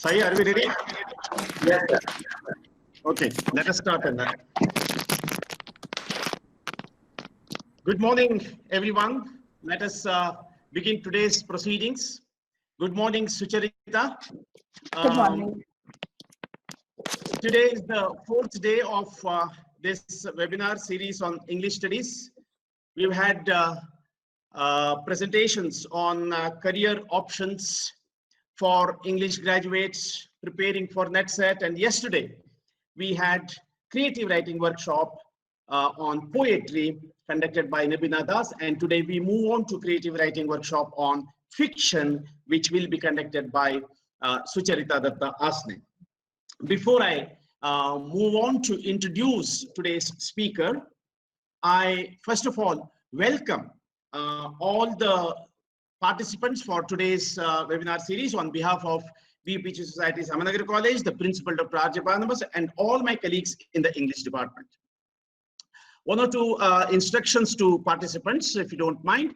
Sai, are we ready? Yes, sir. Okay, let us start on that. Good morning, everyone. Let us begin today's proceedings. Good morning, Sucharita. Good morning. Today is the fourth day of this webinar series on English studies. We've had presentations on career options for English graduates preparing for NetSet, and yesterday we had creative writing workshop on poetry conducted by Nabina Das, and today we move on to creative writing workshop on fiction, which will be conducted by Sucharita Datta Asne. Before I move on to introduce today's speaker, I first of all welcome all the participants for today's webinar series on behalf of BPG Society Samanagar College, the principal Dr. R.J. Barnabas, and all my colleagues in the English department. One or two instructions to participants, if you don't mind.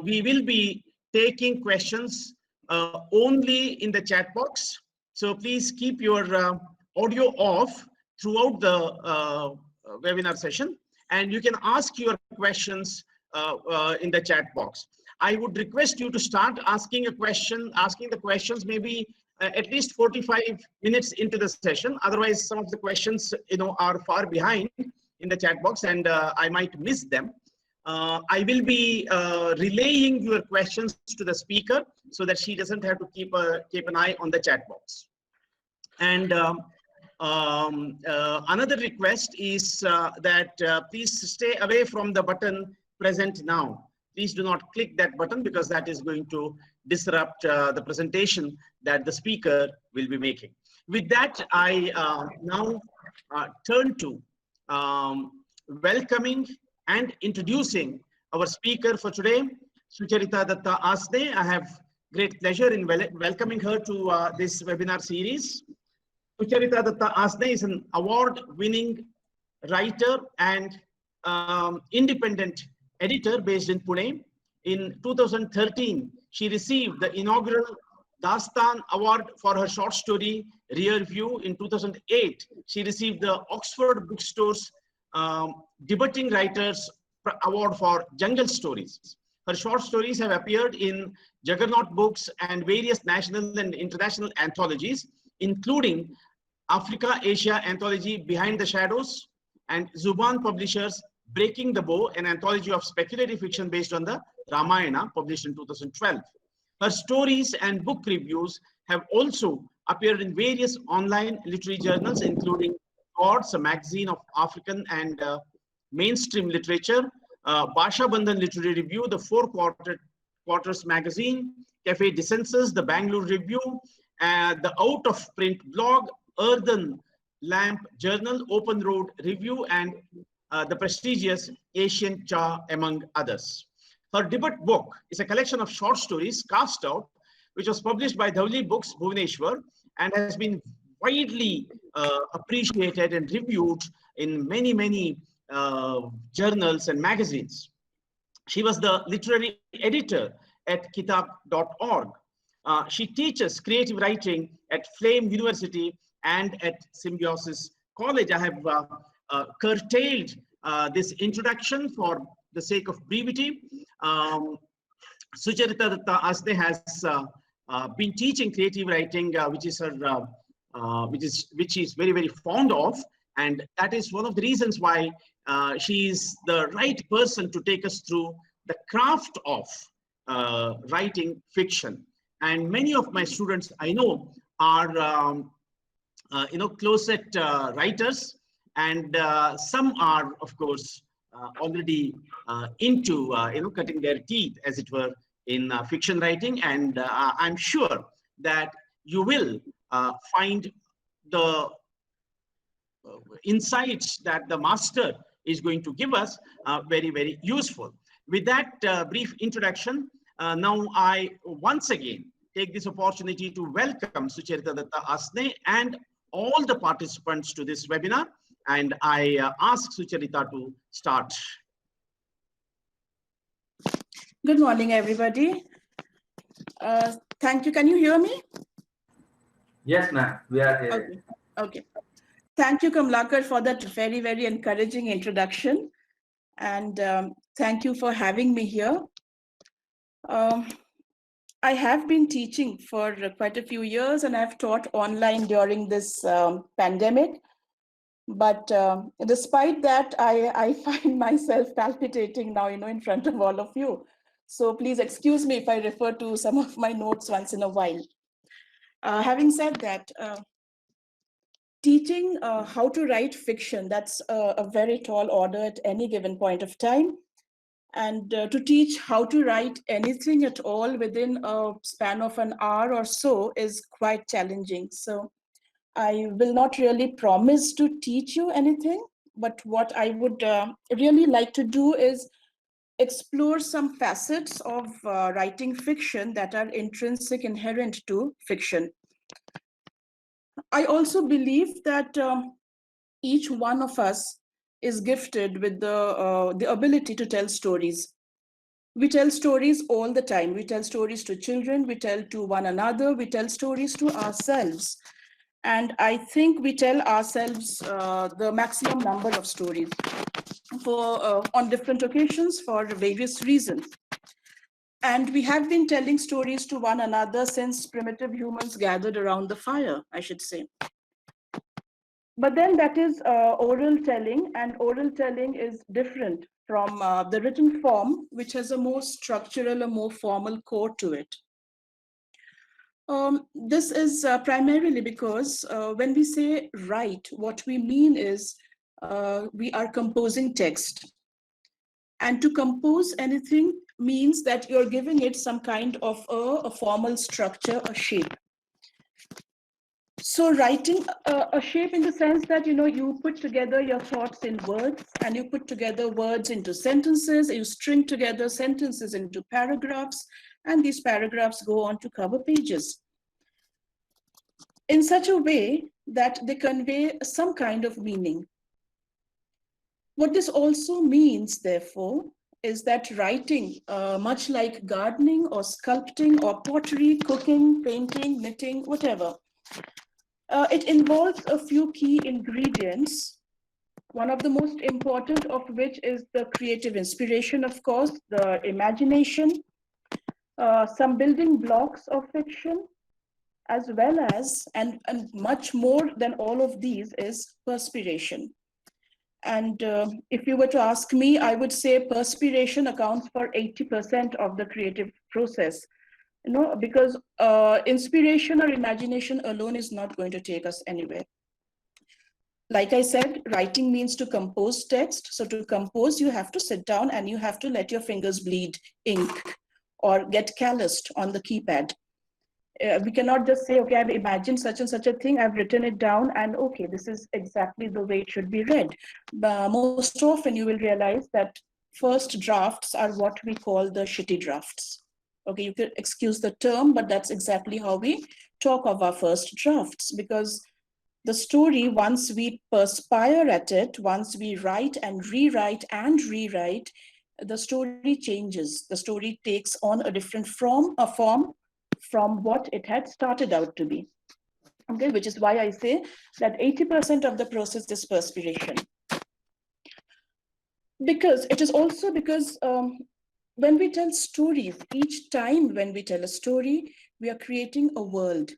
We will be taking questions only in the chat box. So please keep your audio off throughout the webinar session, and you can ask your questions in the chat box. I would request you to start asking the questions maybe at least 45 minutes into the session. Otherwise, some of the questions are far behind in the chat box, and I might miss them. I will be relaying your questions to the speaker so that she doesn't have to keep an eye on the chat box. And another request is that please stay away from the button present now. Please do not click that button because that is going to disrupt the presentation that the speaker will be making. With that, I now turn to welcoming and introducing our speaker for today, Sucharita Datta Asne. I have great pleasure in welcoming her to this webinar series. Sucharita Datta Asne is an award-winning writer and independent editor based in Pune. In 2013, she received the inaugural Dastan Award for her short story Rear View. In 2008, she received the Oxford Bookstores Debating Writers Award for Jungle Stories. Her short stories have appeared in Juggernaut Books and various national and international anthologies, including Africa Asia Anthology Behind the Shadows and Zuban Publishers Breaking the Bow, an anthology of speculative fiction based on the Ramayana, published in 2012. Her stories and book reviews have also appeared in various online literary journals, including Gods, a magazine of African and mainstream literature, Bhasha Bandhan Literary Review, the Four Quarters magazine, Cafe Dissensus, the Bangalore Review, the Out of Print blog, Earthen Lamp Journal, Open Road Review, and the prestigious Asian Cha, among others. Her debut book is a collection of short stories, Cast Out, which was published by Dhawli Books, Bhubaneswar, and has been widely appreciated and reviewed in many journals and magazines. She was the literary editor at kitab.org. She teaches creative writing at Flame University and at Symbiosis College. I have curtailed this introduction for the sake of brevity. Sucharita Datta Asne has been teaching creative writing, which is her which is very fond of, and that is one of the reasons why she is the right person to take us through the craft of writing fiction. And many of my students I know are closet writers, and some are, of course, already into cutting their teeth, as it were, in fiction writing. And I'm sure that you will find the insights that the master is going to give us very useful. With that brief introduction, now I once again take this opportunity to welcome Sucharita Datta Asne and all the participants to this webinar, and I ask Sucharita to start. Good morning, everybody. Thank you. Can you hear me? Yes, ma'am. We are here. Okay. Okay. Thank you, Kamlakar, for that very, very encouraging introduction. And thank you for having me here. Um, I have been teaching for quite a few years, and I've taught online during this pandemic. But despite that, I find myself palpitating now, in front of all of you. So please excuse me if I refer to some of my notes once in a while. Having said that, teaching how to write fiction, that's a very tall order at any given point of time. And to teach how to write anything at all within a span of an hour or so is quite challenging. So I will not really promise to teach you anything, but what I would really like to do is explore some facets of writing fiction that are intrinsic, inherent to fiction. I also believe that each one of us is gifted with the ability to tell stories. We tell stories all the time. We tell stories to children, we tell to one another, we tell stories to ourselves. And I think we tell ourselves the maximum number of stories on different occasions for various reasons. And we have been telling stories to one another since primitive humans gathered around the fire, I should say. But then that is oral telling, and oral telling is different from the written form, which has a more structural, a more formal core to it. This is primarily because when we say write, what we mean is we are composing text. And to compose anything means that you're giving it some kind of a formal structure, a shape. So writing a shape in the sense that, you put together your thoughts in words, and you put together words into sentences, you string together sentences into paragraphs, and these paragraphs go on to cover pages in such a way that they convey some kind of meaning. What this also means, therefore, is that writing, much like gardening or sculpting or pottery, cooking, painting, knitting, whatever, it involves a few key ingredients, one of the most important of which is the creative inspiration, of course, the imagination, some building blocks of fiction, as well as, and much more than all of these, is perspiration. And if you were to ask me, I would say perspiration accounts for 80% of the creative process. Because inspiration or imagination alone is not going to take us anywhere. Like I said, writing means to compose text. So to compose, you have to sit down and you have to let your fingers bleed ink or get calloused on the keypad. We cannot just say, okay, I've imagined such and such a thing, I've written it down, and okay, this is exactly the way it should be read. Most often you will realize that first drafts are what we call the shitty drafts. Okay, you could excuse the term, but that's exactly how we talk of our first drafts, because the story, once we perspire at it, once we write and rewrite, the story changes. The story takes on a different form from what it had started out to be. Okay, which is why I say that 80% of the process is perspiration. Because it is also because when we tell stories, each time when we tell a story, we are creating a world.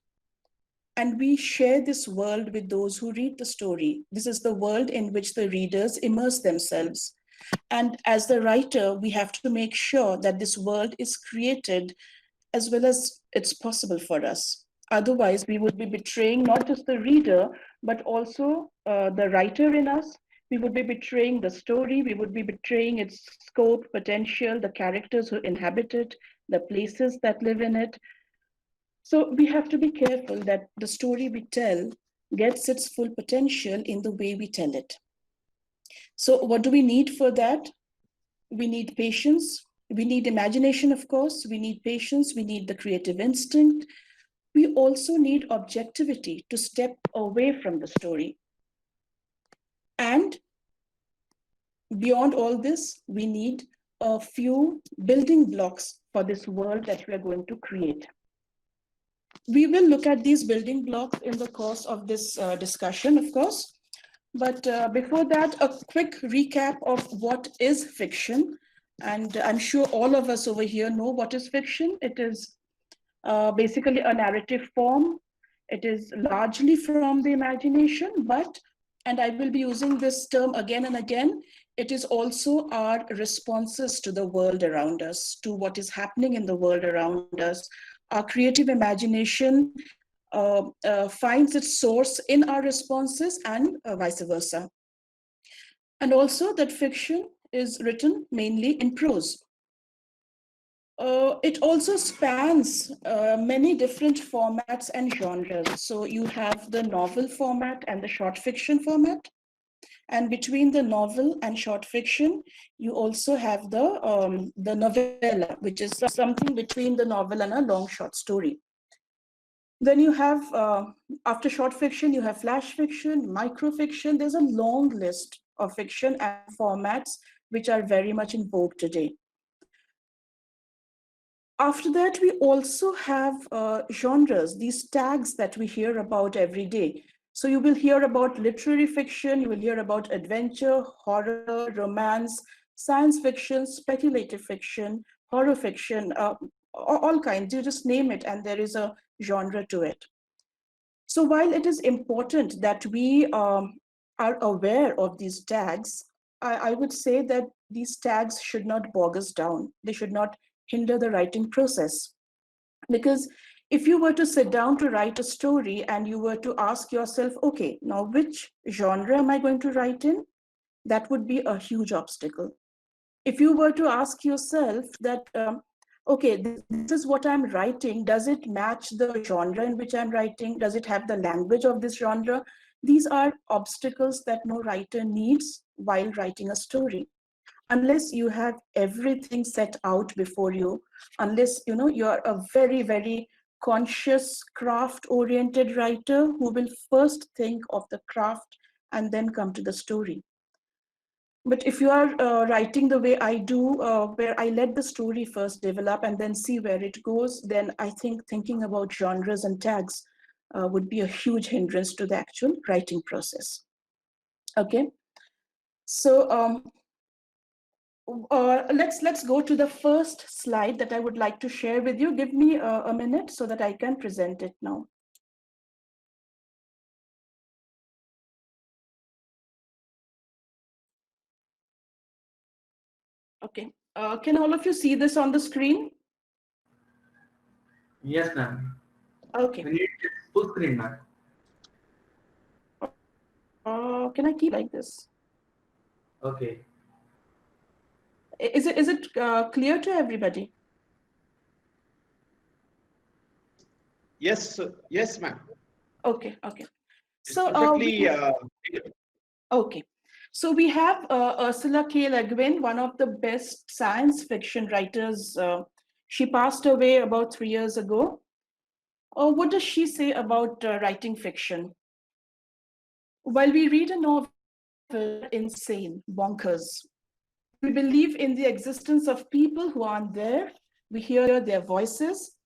And we share this world with those who read the story. This is the world in which the readers immerse themselves. And as the writer, we have to make sure that this world is created as well as it's possible for us. Otherwise, we would be betraying not just the reader, but also the writer in us. We would be betraying the story. We would be betraying its scope, potential, the characters who inhabit it, the places that live in it. So we have to be careful that the story we tell gets its full potential in the way we tell it. So what do we need for that? We need patience. We need imagination, of course. We need patience. We need the creative instinct. We also need objectivity to step away from the story. And beyond all this, we need a few building blocks for this world that we are going to create. We will look at these building blocks in the course of this discussion, of course. But before that, a quick recap of what is fiction. And I'm sure all of us over here know what is fiction. It is basically a narrative form. It is largely from the imagination, but, and I will be using this term again and again, it is also our responses to the world around us, to what is happening in the world around us. Our creative imagination finds its source in our responses and vice versa. And also that fiction is written mainly in prose. It also spans many different formats and genres. So you have the novel format and the short fiction format. And between the novel and short fiction, you also have the novella, which is something between the novel and a long short story. Then you have, after short fiction, you have flash fiction, microfiction. There's a long list of fiction and formats which are very much in vogue today. After that, we also have genres, these tags that we hear about every day. So you will hear about literary fiction, you will hear about adventure, horror, romance, science fiction, speculative fiction, horror fiction, all kinds. You just name it, and there is a genre to it. So while it is important that we are aware of these tags, I would say that these tags should not bog us down. They should not hinder the writing process. Because if you were to sit down to write a story and you were to ask yourself, okay, now which genre am I going to write in? That would be a huge obstacle. If you were to ask yourself that, okay, this is what I'm writing, does it match the genre in which I'm writing? Does it have the language of this genre? These are obstacles that no writer needs while writing a story. Unless you have everything set out before you, unless you're a very, very conscious, craft-oriented writer who will first think of the craft and then come to the story. But if you are writing the way I do, where I let the story first develop and then see where it goes, then I think thinking about genres and tags would be a huge hindrance to the actual writing process. Okay, so let's go to the first slide that I would like to share with you. Give me a minute so that I can present it now. Okay, can all of you see this on the screen? Yes, ma'am. Okay. We need full screen, ma'am. Can I keep like this? Okay. Is it clear to everybody? Yes, yes, ma'am. Okay, okay. It's So perfectly. okay. So we have Ursula K. Le Guin, one of the best science fiction writers. She passed away about 3 years ago. What does she say about writing fiction? While we read a novel, insane, bonkers. We believe in the existence of people who aren't there. We hear their voices.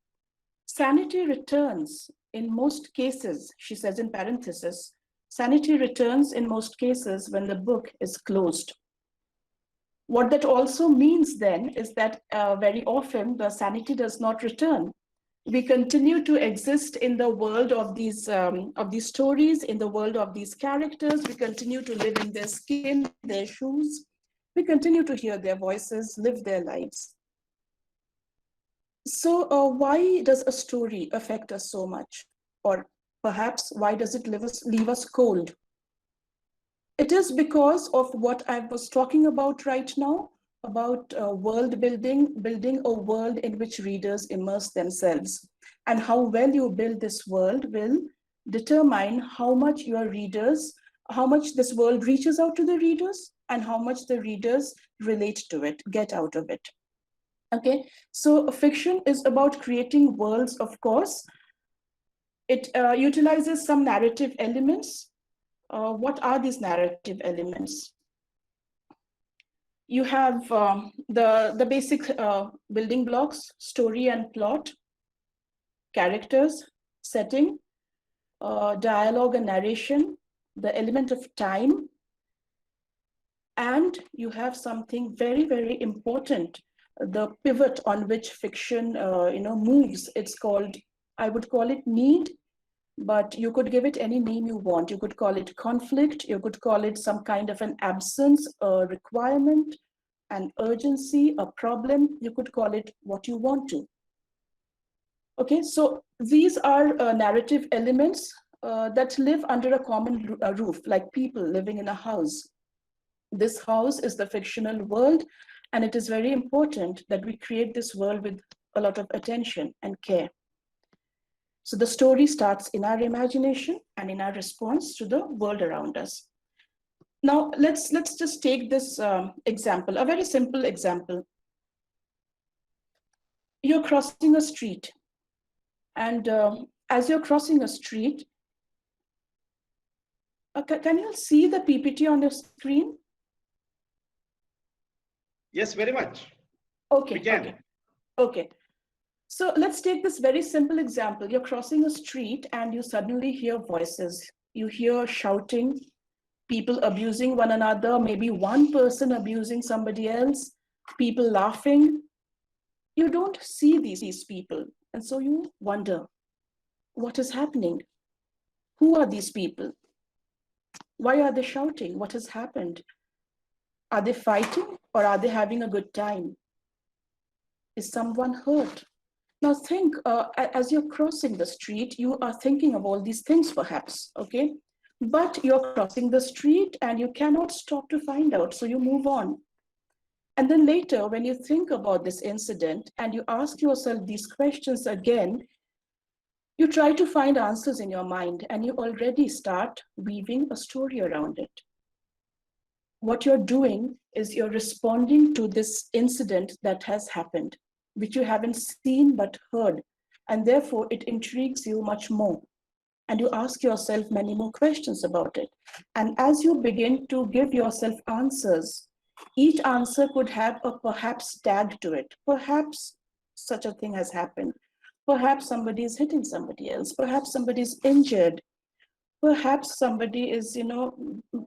Sanity returns in most cases, she says in parenthesis, sanity returns in most cases when the book is closed. What that also means then is that very often the sanity does not return. We continue to exist in the world of these stories, in the world of these characters. We continue to live in their skin, their shoes. We continue to hear their voices, live their lives. So why does a story affect us so much? Or perhaps why does it leave us cold? It is because of what I was talking about right now, about world building, building a world in which readers immerse themselves. And how well you build this world will determine how much your readers, how much this world reaches out to the readers, and how much the readers relate to it, get out of it. Okay, so fiction is about creating worlds, of course. It utilizes some narrative elements. What are these narrative elements? You have the basic building blocks, story and plot, characters, setting, dialogue and narration, the element of time, and you have something very, very important, the pivot on which fiction moves. It's called, I would call it need, but you could give it any name you want. You could call it conflict, you could call it some kind of an absence, a requirement, an urgency, a problem. You could call it what you want to. Okay, so these are narrative elements that live under a common roof, like people living in a house. This house is the fictional world, and it is very important that we create this world with a lot of attention and care. So the story starts in our imagination and in our response to the world around us. Now, let's just take this example, a very simple example. You're crossing a street, and as you're crossing a street, can you see the PPT on your screen? Yes, very much. Okay. We can. Okay. So let's take this very simple example. You're crossing a street and you suddenly hear voices. You hear shouting, people abusing one another, maybe one person abusing somebody else, people laughing. You don't see these people. And so you wonder, what is happening? Who are these people? Why are they shouting? What has happened? Are they fighting or are they having a good time? Is someone hurt? Now think, as you're crossing the street, you are thinking of all these things perhaps, okay? But you're crossing the street and you cannot stop to find out, so you move on. And then later, when you think about this incident and you ask yourself these questions again, you try to find answers in your mind and you already start weaving a story around it. What you're doing is you're responding to this incident that has happened, which you haven't seen but heard, and therefore it intrigues you much more. And you ask yourself many more questions about it. And as you begin to give yourself answers, each answer could have a perhaps tag to it. Perhaps such a thing has happened. Perhaps somebody is hitting somebody else. Perhaps somebody is injured. Perhaps somebody is,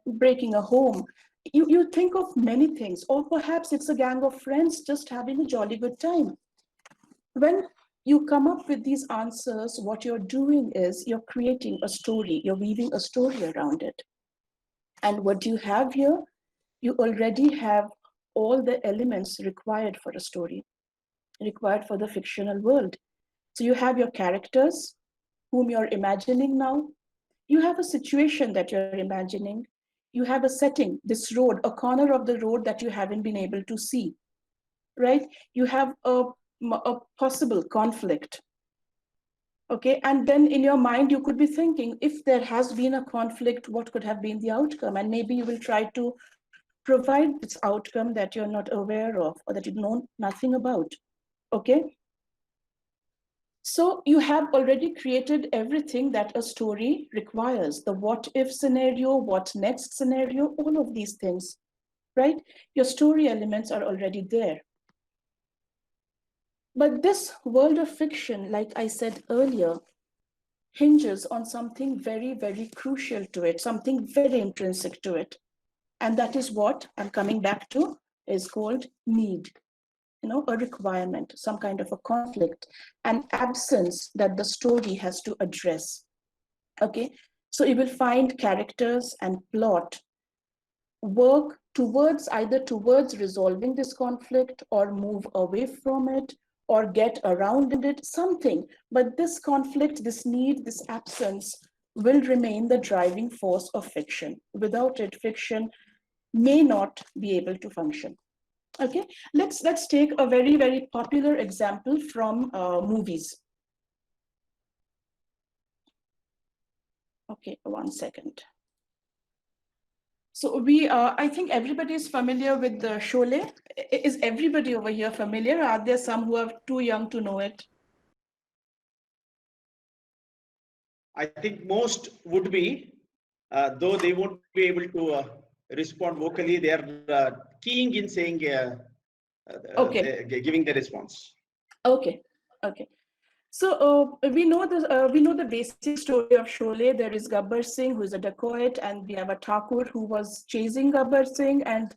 breaking a home. You think of many things, or perhaps it's a gang of friends just having a jolly good time. When you come up with these answers, what you're doing is you're creating a story, you're weaving a story around it. And what you have here, you already have all the elements required for a story, required for the fictional world. So you have your characters whom you're imagining now. You have a situation that you're imagining. You have a setting, this road, a corner of the road that you haven't been able to see, right? You have a possible conflict, okay? And then in your mind, you could be thinking, if there has been a conflict, what could have been the outcome? And maybe you will try to provide this outcome that you're not aware of or that you know nothing about, okay? So you have already created everything that a story requires, the what if scenario, what next scenario, all of these things, right? Your story elements are already there. But this world of fiction, like I said earlier, hinges on something very, very crucial to it, something very intrinsic to it. And that is what I'm coming back to, is called need. A requirement, some kind of a conflict, an absence that the story has to address. Okay, so you will find characters and plot work either towards resolving this conflict or move away from it or get around it, something. But this conflict, this need, this absence will remain the driving force of fiction. Without it, fiction may not be able to function. Okay, let's take a very, very popular example from movies. Okay, 1 second. So I think everybody is familiar with the Sholay. Is everybody over here familiar? Are there some who are too young to know it? I think most would be, though they won't be able to respond vocally. They are keying in saying, Okay. giving the response. Okay. So we know the basic story of Sholay. There is Gabbar Singh, who is a dacoit, and we have a Thakur who was chasing Gabbar Singh, and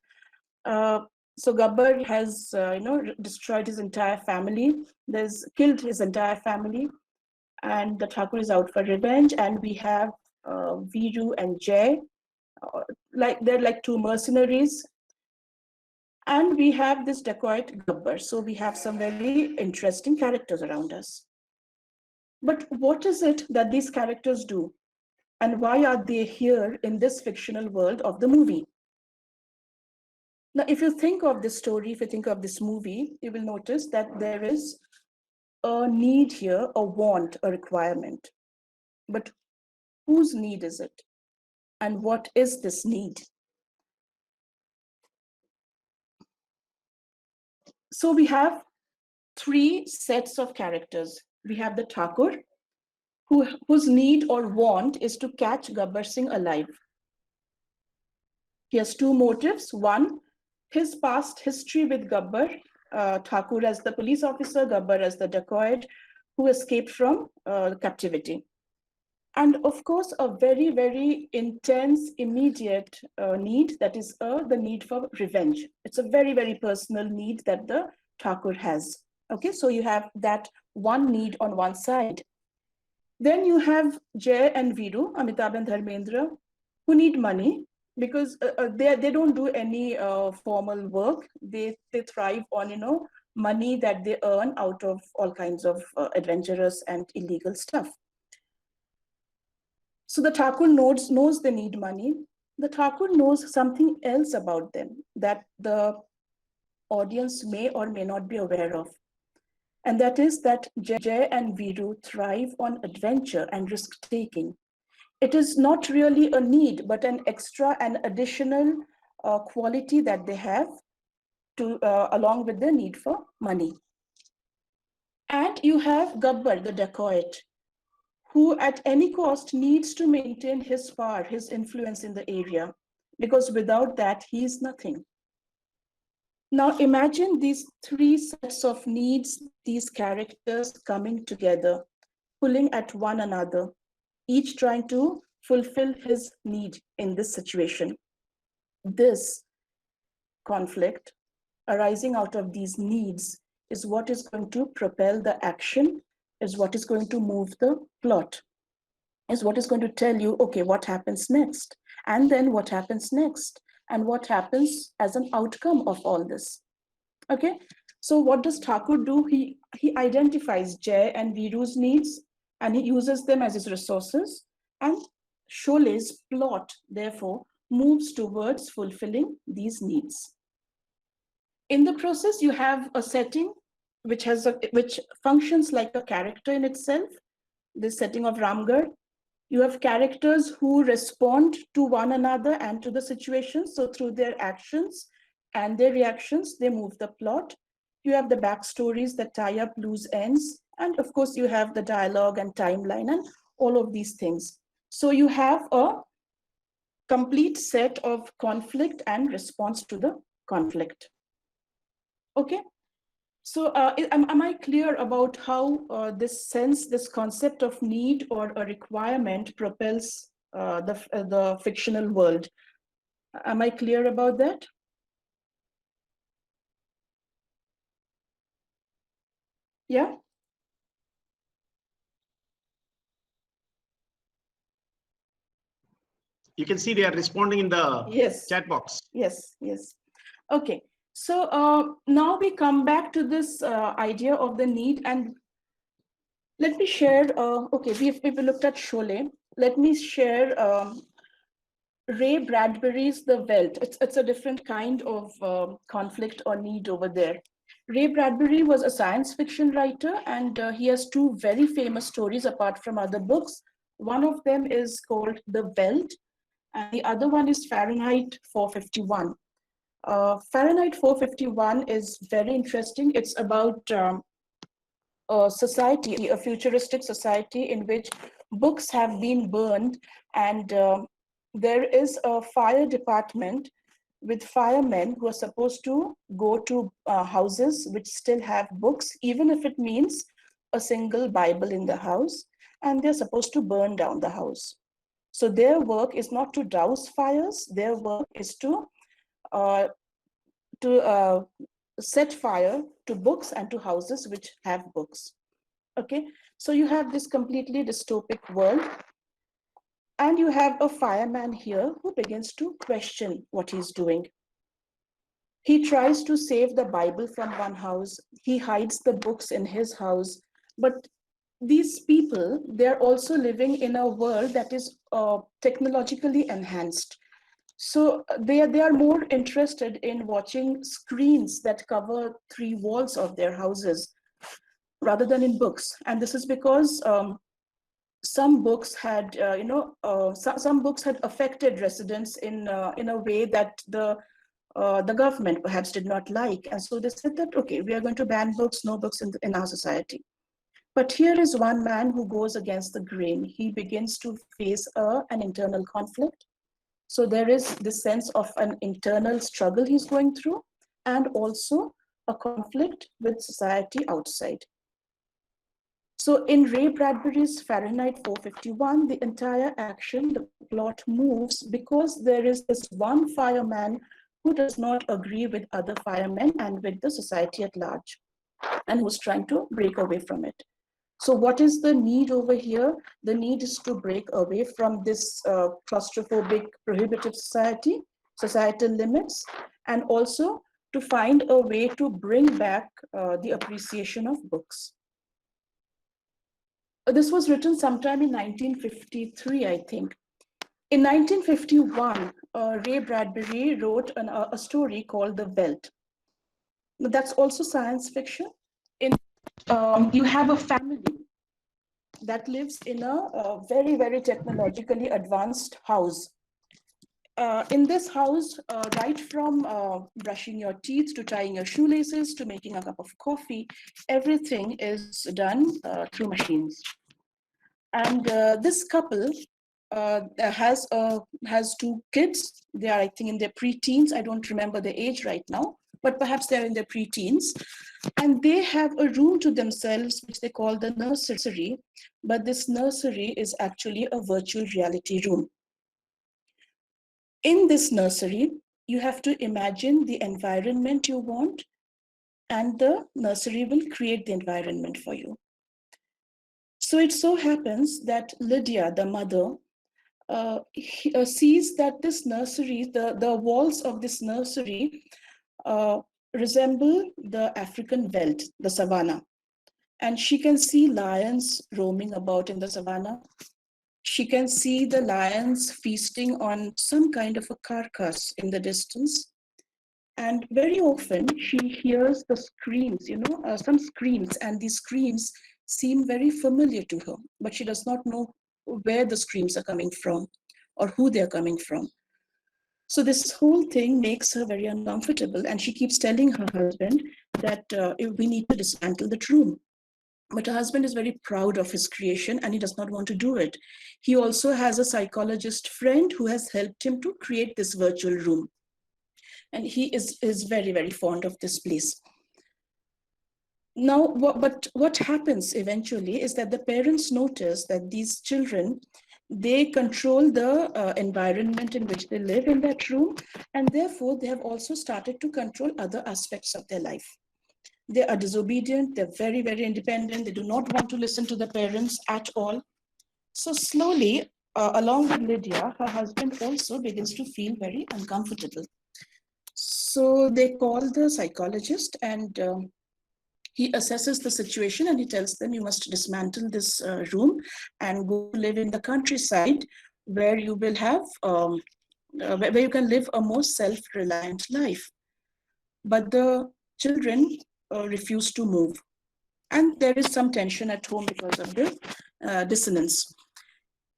so Gabbar has destroyed his entire family. There's killed his entire family, and the Thakur is out for revenge. And we have Viru and Jay, like they're like two mercenaries. And we have this dacoit Gabbar. So we have some very interesting characters around us. But what is it that these characters do? And why are they here in this fictional world of the movie? Now, if you think of this story, if you think of this movie, you will notice that there is a need here, a want, a requirement. But whose need is it? And what is this need? So we have three sets of characters. We have the Thakur, whose need or want is to catch Gabbar Singh alive. He has two motives. One, his past history with Gabbar, Thakur as the police officer, Gabbar as the dacoit who escaped from captivity. And of course, a very, very intense, immediate need, that is the need for revenge. It's a very, very personal need that the Thakur has. Okay, so you have that one need on one side. Then you have Jay and Viru, Amitabh and Dharmendra, who need money because they don't do any formal work. They thrive on money that they earn out of all kinds of adventurous and illegal stuff. So the Thakur knows they need money. The Thakur knows something else about them that the audience may or may not be aware of. And that is that Jay and Viru thrive on adventure and risk-taking. It is not really a need, but an extra and additional quality that they have to along with the need for money. And you have Gabbar, the dacoit, who at any cost needs to maintain his power, his influence in the area, because without that, he is nothing. Now imagine these three sets of needs, these characters coming together, pulling at one another, each trying to fulfill his need in this situation. This conflict arising out of these needs is what is going to propel the action, is what is going to move the plot, is what is going to tell you, okay, what happens next? And then what happens next? And what happens as an outcome of all this? Okay, so what does Thakur do? He identifies Jay and Viru's needs and he uses them as his resources. And Sholay's plot, therefore, moves towards fulfilling these needs. In the process, you have a setting which functions like a character in itself, the setting of Ramgarh. You have characters who respond to one another and to the situation. So through their actions and their reactions, they move the plot. You have the backstories that tie up loose ends. And of course, you have the dialogue and timeline and all of these things. So you have a complete set of conflict and response to the conflict. Okay. So am I clear about how this concept of need or a requirement propels the fictional world? Am I clear about that? Yeah. You can see they are responding in the Yes. chat box. Yes, yes. Okay. So now we come back to this idea of the need, and let me share, okay, we've looked at Sholay. Let me share Ray Bradbury's The Welt. It's a different kind of conflict or need over there. Ray Bradbury was a science fiction writer, and he has two very famous stories apart from other books. One of them is called The Welt, and the other one is Fahrenheit 451. Fahrenheit 451 is very interesting. It's about a society, a futuristic society in which books have been burned, and there is a fire department with firemen who are supposed to go to houses which still have books, even if it means a single Bible in the house, and they're supposed to burn down the house. So their work is not to douse fires, their work is to uh, set fire to books and to houses which have books. Okay, so you have this completely dystopic world, and you have a fireman here who begins to question what he's doing. He tries to save the Bible from one house, he hides the books in his house, but these people, they're also living in a world that is technologically enhanced. So they are more interested in watching screens that cover 3 walls of their houses rather than in books. And this is because some books had, some books had affected residents in a way that the government perhaps did not like. And so they said that, okay, we are going to ban books, no books in our society. But here is one man who goes against the grain. He begins to face an internal conflict. So there is this sense of an internal struggle he's going through, and also a conflict with society outside. So in Ray Bradbury's Fahrenheit 451, the entire action, the plot moves because there is this one fireman who does not agree with other firemen and with the society at large, and who's trying to break away from it. So what is the need over here? The need is to break away from this claustrophobic, prohibitive societal limits, and also to find a way to bring back the appreciation of books. This was written sometime in 1953, I think. In 1951, Ray Bradbury wrote a story called The Welt. That's also science fiction. You have a family that lives in a very, very technologically advanced house. In this house, right from brushing your teeth to tying your shoelaces to making a cup of coffee, everything is done through machines. And this couple has 2 kids. They are, I think, in their pre-teens. I don't remember the age right now, but perhaps they're in their pre-teens. And they have a room to themselves, which they call the nursery. But this nursery is actually a virtual reality room. In this nursery, you have to imagine the environment you want, and the nursery will create the environment for you. So it so happens that Lydia, the mother, sees that this nursery, the walls of this nursery resemble the African veldt, the savanna. And she can see lions roaming about in the savanna. She can see the lions feasting on some kind of a carcass in the distance. And very often she hears the screams, some screams, and these screams seem very familiar to her, but she does not know where the screams are coming from or who they're coming from. So this whole thing makes her very uncomfortable, and she keeps telling her husband that we need to dismantle the room. But her husband is very proud of his creation and he does not want to do it. He also has a psychologist friend who has helped him to create this virtual room. And he is very, very fond of this place. Now, what happens eventually is that the parents notice that these children, they control the environment in which they live in that room, and therefore they have also started to control other aspects of their life. They are disobedient, they're very, very independent, they do not want to listen to the parents at all. So slowly, along with Lydia, her husband also begins to feel very uncomfortable. So they call the psychologist, and he assesses the situation, and he tells them, you must dismantle this room and go live in the countryside where you will have, where you can live a more self-reliant life. But the children refuse to move. And there is some tension at home because of the dissonance.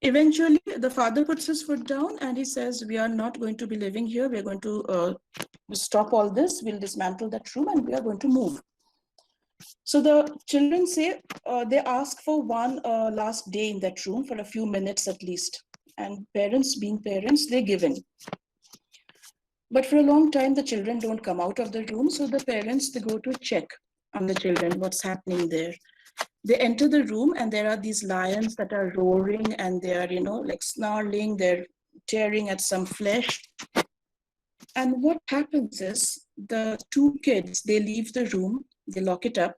Eventually, the father puts his foot down and he says, we are not going to be living here. We're going to stop all this. We'll dismantle that room and we are going to move. So the children say, they ask for one last day in that room for a few minutes at least. And parents, being parents, they give in. But for a long time, the children don't come out of the room. So the parents, they go to check on the children, what's happening there. They enter the room and there are these lions that are roaring and they are, like snarling, they're tearing at some flesh. And what happens is the two kids, they leave the room, they lock it up,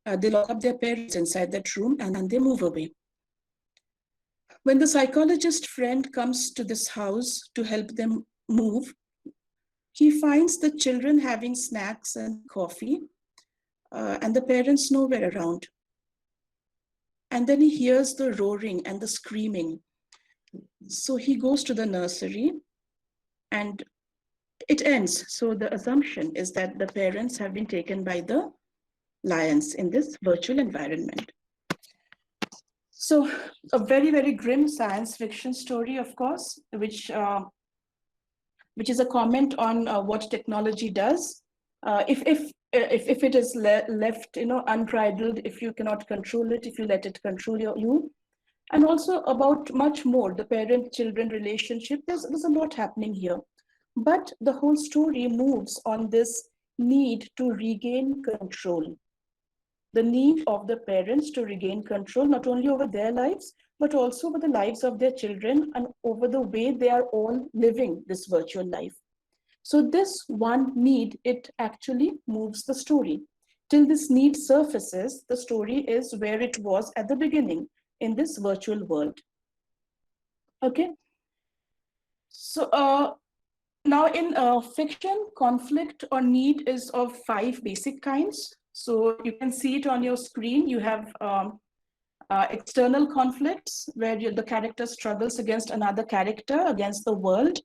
they lock up their parents inside that room and they move away. When the psychologist friend comes to this house to help them move, he finds the children having snacks and coffee and the parents nowhere around. And then he hears the roaring and the screaming. So he goes to the nursery and it ends. So the assumption is that the parents have been taken by the lions in this virtual environment. So a very, very grim science fiction story, of course, which is a comment on what technology does. If it is left, unbridled, if you cannot control it, if you let it control you, and also about much more, the parent-children relationship, there's a lot happening here. But the whole story moves on this need to regain control. The need of the parents to regain control, not only over their lives, but also over the lives of their children and over the way they are all living this virtual life. So this one need, it actually moves the story. Till this need surfaces, the story is where it was at the beginning in this virtual world. Okay. So now in fiction, conflict or need is of 5 basic kinds. So you can see it on your screen. You have external conflicts where the character struggles against another character, against the world.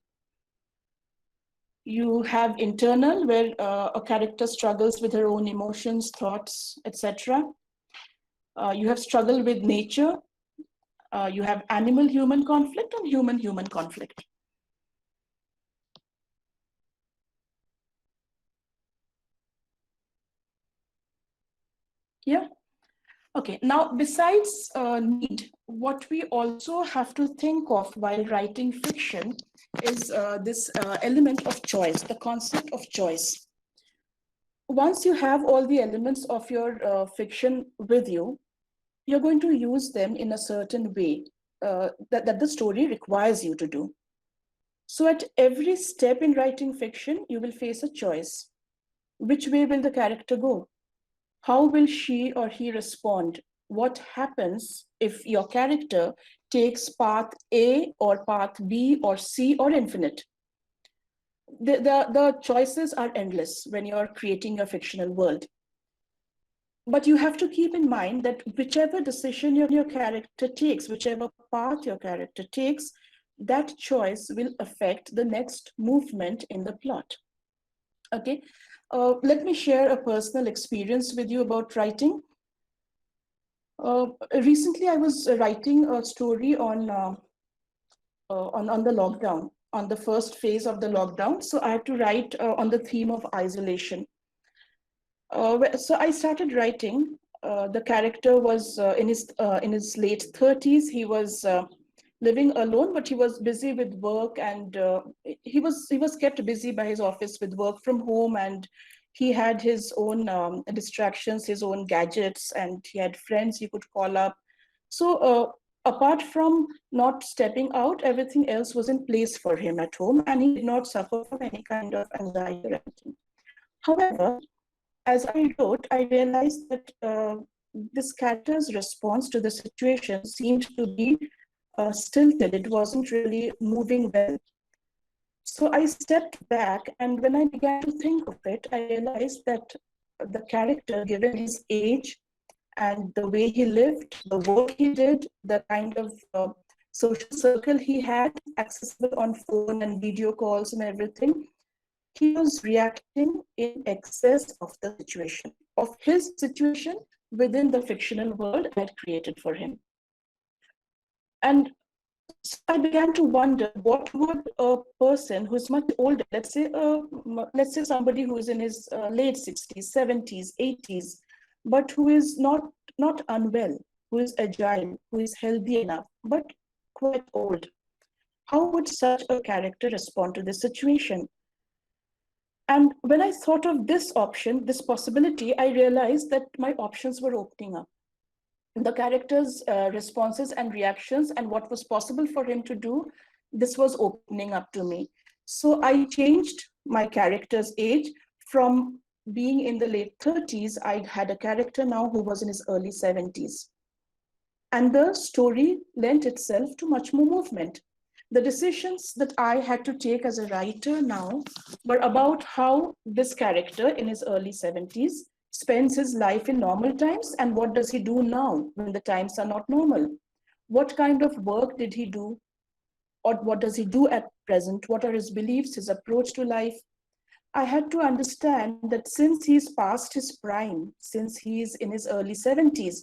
You have internal, where a character struggles with her own emotions, thoughts, etc. You have struggle with nature. You have animal-human conflict and human-human conflict. Yeah. Okay, now besides need, what we also have to think of while writing fiction is this element of choice, the concept of choice. Once you have all the elements of your fiction with you, you're going to use them in a certain way that the story requires you to do. So at every step in writing fiction, you will face a choice. Which way will the character go? How will she or he respond? What happens if your character takes path A or path B or C or infinite? The choices are endless when you're creating a fictional world. But you have to keep in mind that whichever decision your character takes, whichever path your character takes, that choice will affect the next movement in the plot. Okay, let me share a personal experience with you about writing. Recently, I was writing a story on the lockdown, on the first phase of the lockdown. So I had to write on the theme of isolation. So I started writing. The character was in his late 30s. He was living alone, but he was busy with work, and he was kept busy by his office with work from home, and he had his own distractions, his own gadgets, and he had friends he could call up. So apart from not stepping out, everything else was in place for him at home, and he did not suffer from any kind of anxiety or anything. However, as I wrote, I realized that this character's response to the situation seemed to be stilted. It wasn't really moving well. So I stepped back, and when I began to think of it, I realized that the character, given his age and the way he lived, the work he did, the kind of social circle he had, accessible on phone and video calls and everything, he was reacting in excess of the situation, of his situation within the fictional world I had created for him. And so I began to wonder, what would a person who's much older, let's say somebody who is in his late 60s, 70s, 80s, but who is not unwell, who is agile, who is healthy enough, but quite old, how would such a character respond to this situation? And when I thought of this option, this possibility, I realized that my options were opening up. the character's responses and reactions and what was possible for him to do, this was opening up to me. So I changed my character's age from being in the late 30s. I had a character now who was in his early 70s. And the story lent itself to much more movement. The decisions that I had to take as a writer now were about how this character in his early 70s spends his life in normal times and what does he do now when the times are not normal. What kind of work did he do, or what does he do at present? What are his beliefs, his approach to life? I had to understand that since he's past his prime, since he's in his early 70s,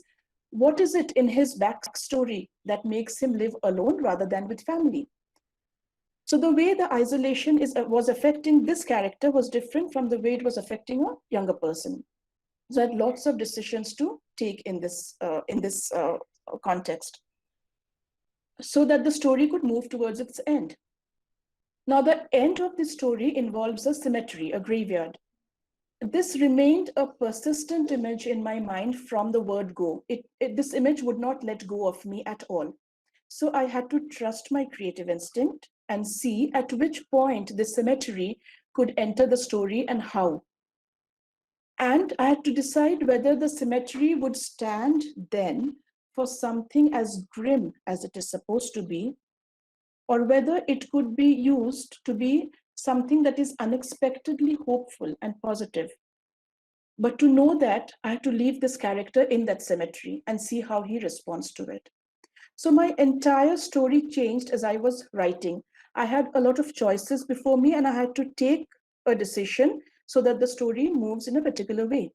what is it in his backstory that makes him live alone rather than with family? So the way the isolation was affecting this character was different from the way it was affecting a younger person. So I had lots of decisions to take in this context, so that the story could move towards its end. Now, the end of the story involves a cemetery, a graveyard. This remained a persistent image in my mind from the word go. This image would not let go of me at all. So I had to trust my creative instinct and see at which point the cemetery could enter the story and how. And I had to decide whether the cemetery would stand then for something as grim as it is supposed to be, or whether it could be used to be something that is unexpectedly hopeful and positive. But to know that, I had to leave this character in that cemetery and see how he responds to it. So my entire story changed as I was writing. I had a lot of choices before me and I had to take a decision so that the story moves in a particular way.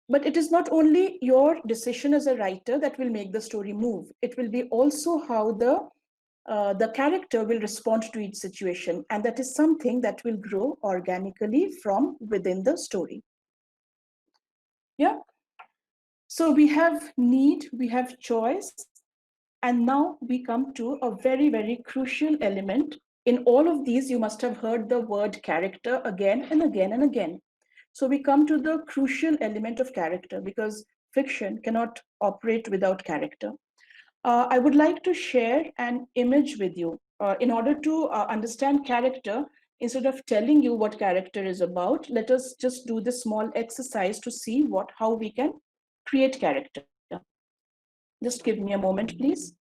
But it is not only your decision as a writer that will make the story move. It will be also how the character will respond to each situation. And that is something that will grow organically from within the story. Yeah. So we have need, we have choice, and now we come to a very, very crucial element. In all of these, you must have heard the word character again and again and again. So we come to the crucial element of character, because fiction cannot operate without character. I would like to share an image with you. In order to understand character, instead of telling you what character is about, let us just do this small exercise to see how we can create character. Just give me a moment, please.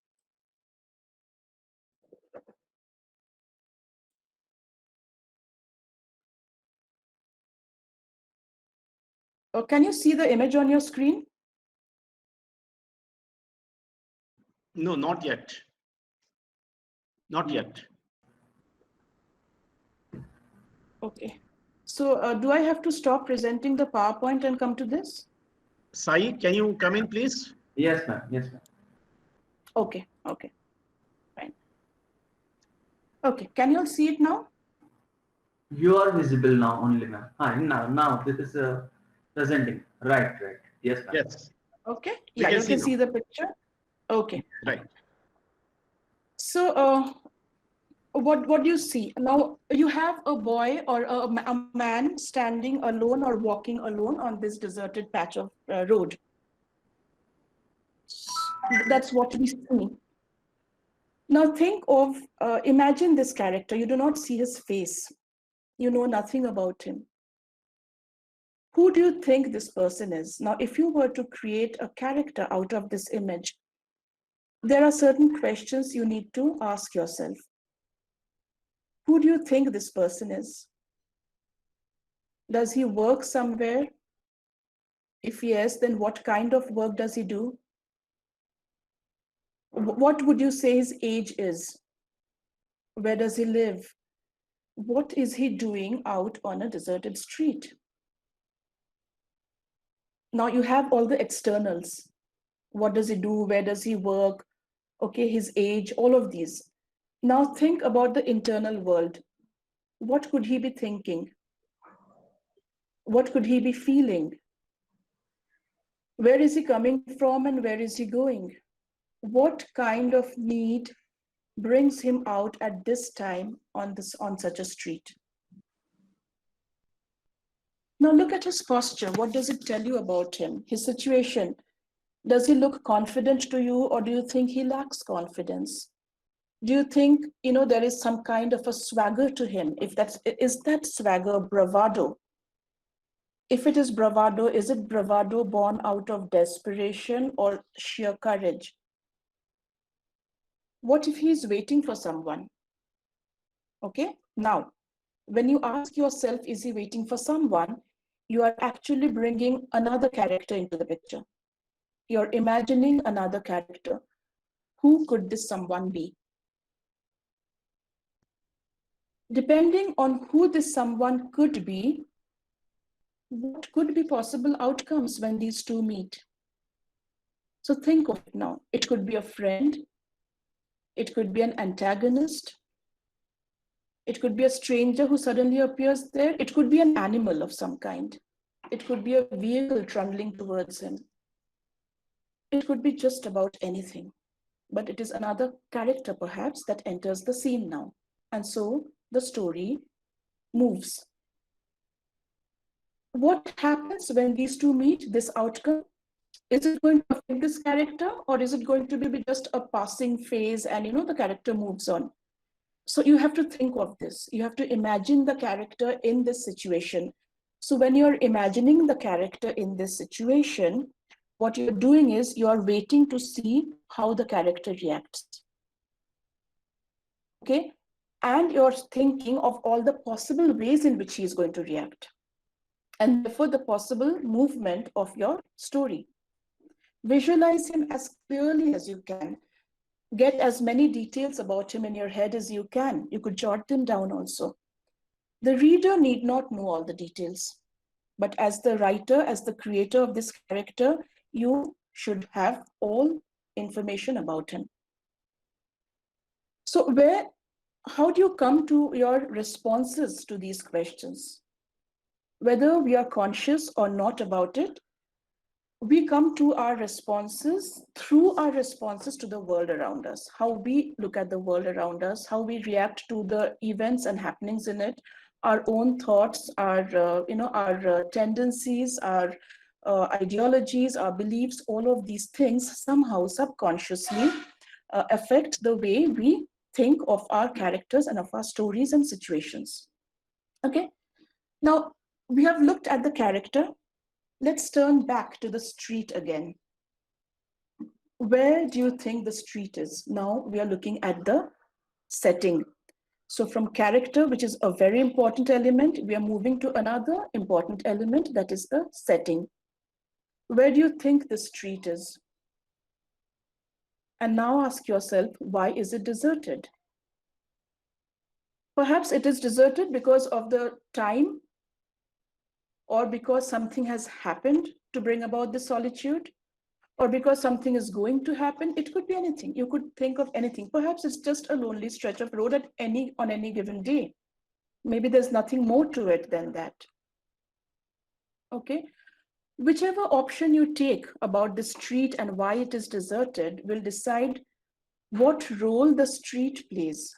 Can you see the image on your screen? No, not yet. Not yet. Okay. So do I have to stop presenting the PowerPoint and come to this? Sai, can you come in, please? Yes, ma'am. Yes, ma'am. Okay. Okay. Fine. Okay. Can you all see it now? You are visible now only, ma'am. Now this is presenting. Right. Yes, ma'am. Yes. Okay. We Yeah, can you can see now. the picture. Okay. Right. So what do you see? Now you have a boy or a man standing alone or walking alone on this deserted patch of road. That's what we see. Now think of, imagine this character. You do not see his face. You know nothing about him. Who do you think this person is? Now, if you were to create a character out of this image, there are certain questions you need to ask yourself. Who do you think this person is? Does he work somewhere? If yes, then what kind of work does he do? What would you say his age is? Where does he live? What is he doing out on a deserted street? Now you have all the externals. What does he do? Where does he work? Okay, his age, all of these. Now think about the internal world. What could he be thinking? What could he be feeling? Where is he coming from and where is he going? What kind of need brings him out at this time on such a street? Now look at his posture. What does it tell you about him? His situation. Does he look confident to you, or do you think he lacks confidence? Do you think, there is some kind of a swagger to him? Is that swagger bravado? If it is bravado, is it bravado born out of desperation or sheer courage? What if he's waiting for someone? Okay, now, when you ask yourself, is he waiting for someone? You are actually bringing another character into the picture. You're imagining another character. Who could this someone be? Depending on who this someone could be, what could be possible outcomes when these two meet? So think of it now. It could be a friend. It could be an antagonist. It could be a stranger who suddenly appears there. It could be an animal of some kind. It could be a vehicle trundling towards him. It could be just about anything. But it is another character, perhaps, that enters the scene now. And so the story moves. What happens when these two meet, this outcome? Is it going to affect this character, or is it going to be just a passing phase and the character moves on? So you have to think of this. You have to imagine the character in this situation. So when you're imagining the character in this situation, what you're doing is you're waiting to see how the character reacts. Okay? And you're thinking of all the possible ways in which he is going to react. And therefore the possible movement of your story. Visualize him as clearly as you can. Get as many details about him in your head as you can. You could jot them down also. The reader need not know all the details, but as the writer, as the creator of this character, you should have all information about him. So how do you come to your responses to these questions? Whether we are conscious or not about it, we come to our responses through our responses to the world around us, how we look at the world around us, how we react to the events and happenings in it, our own thoughts, our tendencies, our ideologies, our beliefs, all of these things somehow subconsciously affect the way we think of our characters and of our stories and situations. Okay, now we have looked at the character. Let's turn back to the street again. Where do you think the street is? Now we are looking at the setting. So from character, which is a very important element, we are moving to another important element, that is the setting. Where do you think the street is? And now ask yourself, why is it deserted? Perhaps it is deserted because of the time, or because something has happened to bring about the solitude, or because something is going to happen. It could be anything. You could think of anything. Perhaps it's just a lonely stretch of road on any given day. Maybe there's nothing more to it than that. Okay, whichever option you take about the street and why it is deserted will decide what role the street plays,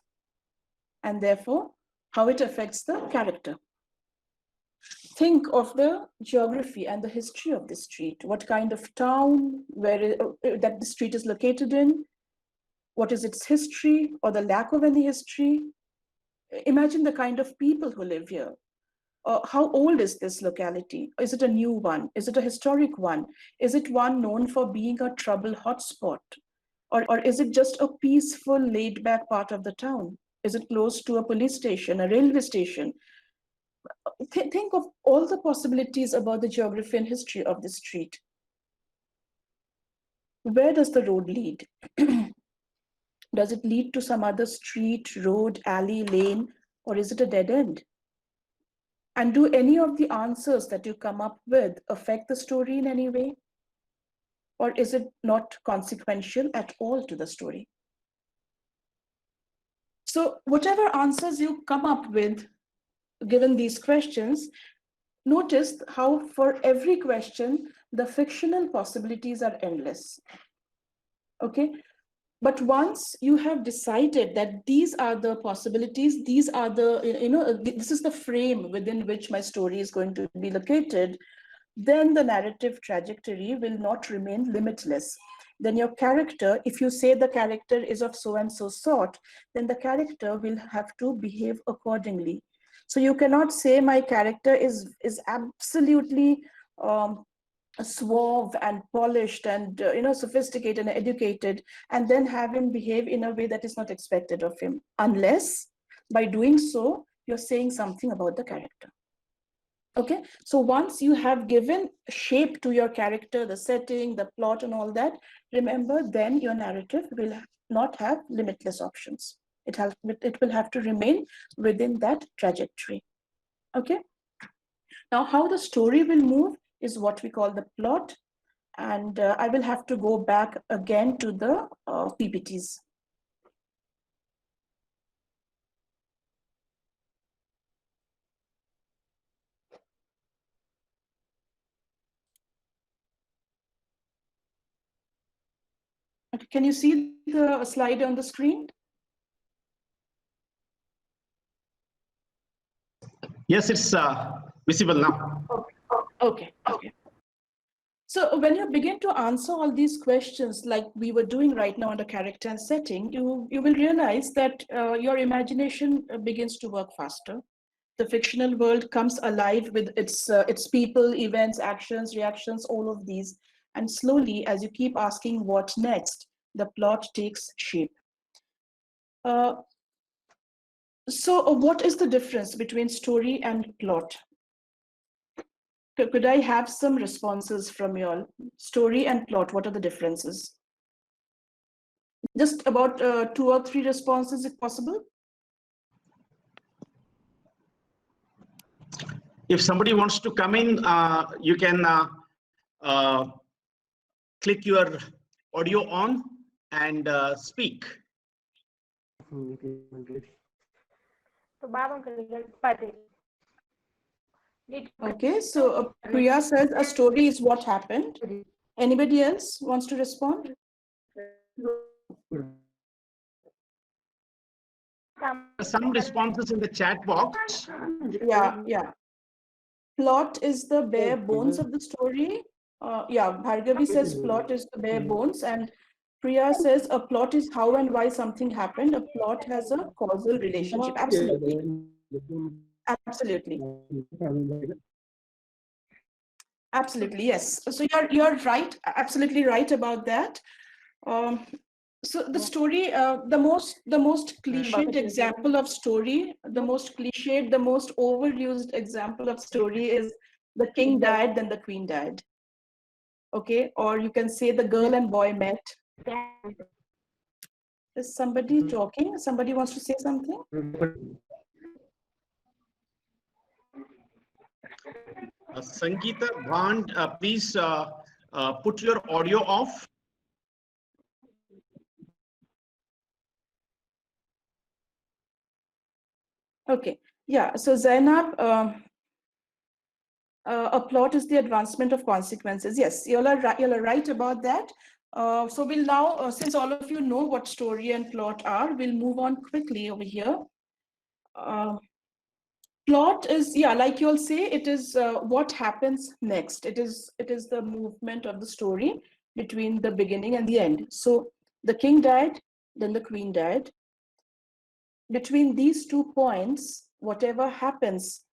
and therefore how it affects the character. Think of the geography and the history of the street. What kind of town that the street is located in? What is its history or the lack of any history? Imagine the kind of people who live here. How old is this locality? Is it a new one? Is it a historic one? Is it one known for being a trouble hotspot? Or is it just a peaceful, laid-back part of the town? Is it close to a police station, a railway station? Think of all the possibilities about the geography and history of the street. Where does the road lead? Does it lead to some other street, road, alley, lane, or is it a dead end? And do any of the answers that you come up with affect the story in any way? Or is it not consequential at all to the story? So whatever answers you come up with, given these questions, notice how for every question, the fictional possibilities are endless. Okay, but once you have decided that these are the possibilities, these are the, this is the frame within which my story is going to be located, then the narrative trajectory will not remain limitless. Then your character, if you say the character is of so and so sort, then the character will have to behave accordingly. So you cannot say my character is absolutely suave and polished and sophisticated and educated, and then have him behave in a way that is not expected of him, unless by doing so you're saying something about the character. Okay, so once you have given shape to your character, the setting, the plot and all that, remember, then your narrative will not have limitless options. It will have to remain within that trajectory. Okay, now how the story will move is what we call the plot, and I will have to go back again to the PPTs. Okay, can you see the slide on the screen? Yes, it's visible now. Okay. So when you begin to answer all these questions, like we were doing right now on the character and setting, you will realize that your imagination begins to work faster. The fictional world comes alive with its people, events, actions, reactions, all of these. And slowly, as you keep asking what next, the plot takes shape. So what is the difference between story and plot? Could I have some responses from you all? Story and plot, what are the differences? Just about 2 or 3 responses, if possible. If somebody wants to come in, you can click your audio on and speak. Okay, so Priya says a story is what happened. Anybody else wants to respond? Some responses in the chat box. Yeah. Plot is the bare bones of the story. Bhargavi says plot is the bare bones, and Priya says a plot is how and why something happened. A plot has a causal relationship. Absolutely, yes. So you're right, absolutely right about that. So the story, the most cliched example of story, the most overused example of story is the king died, then the queen died. Okay, or you can say the girl and boy met. Is somebody talking? Somebody wants to say something? Sangeeta Bhand, please put your audio off. Okay, yeah, so Zainab, a plot is the advancement of consequences. Yes, you're right about that. So we'll now, since all of you know what story and plot are, we'll move on quickly over here. Plot is, like you'll say, it is what happens next. It is the movement of the story between the beginning and the end. So the king died, then the queen died. Between these 2 points, whatever happens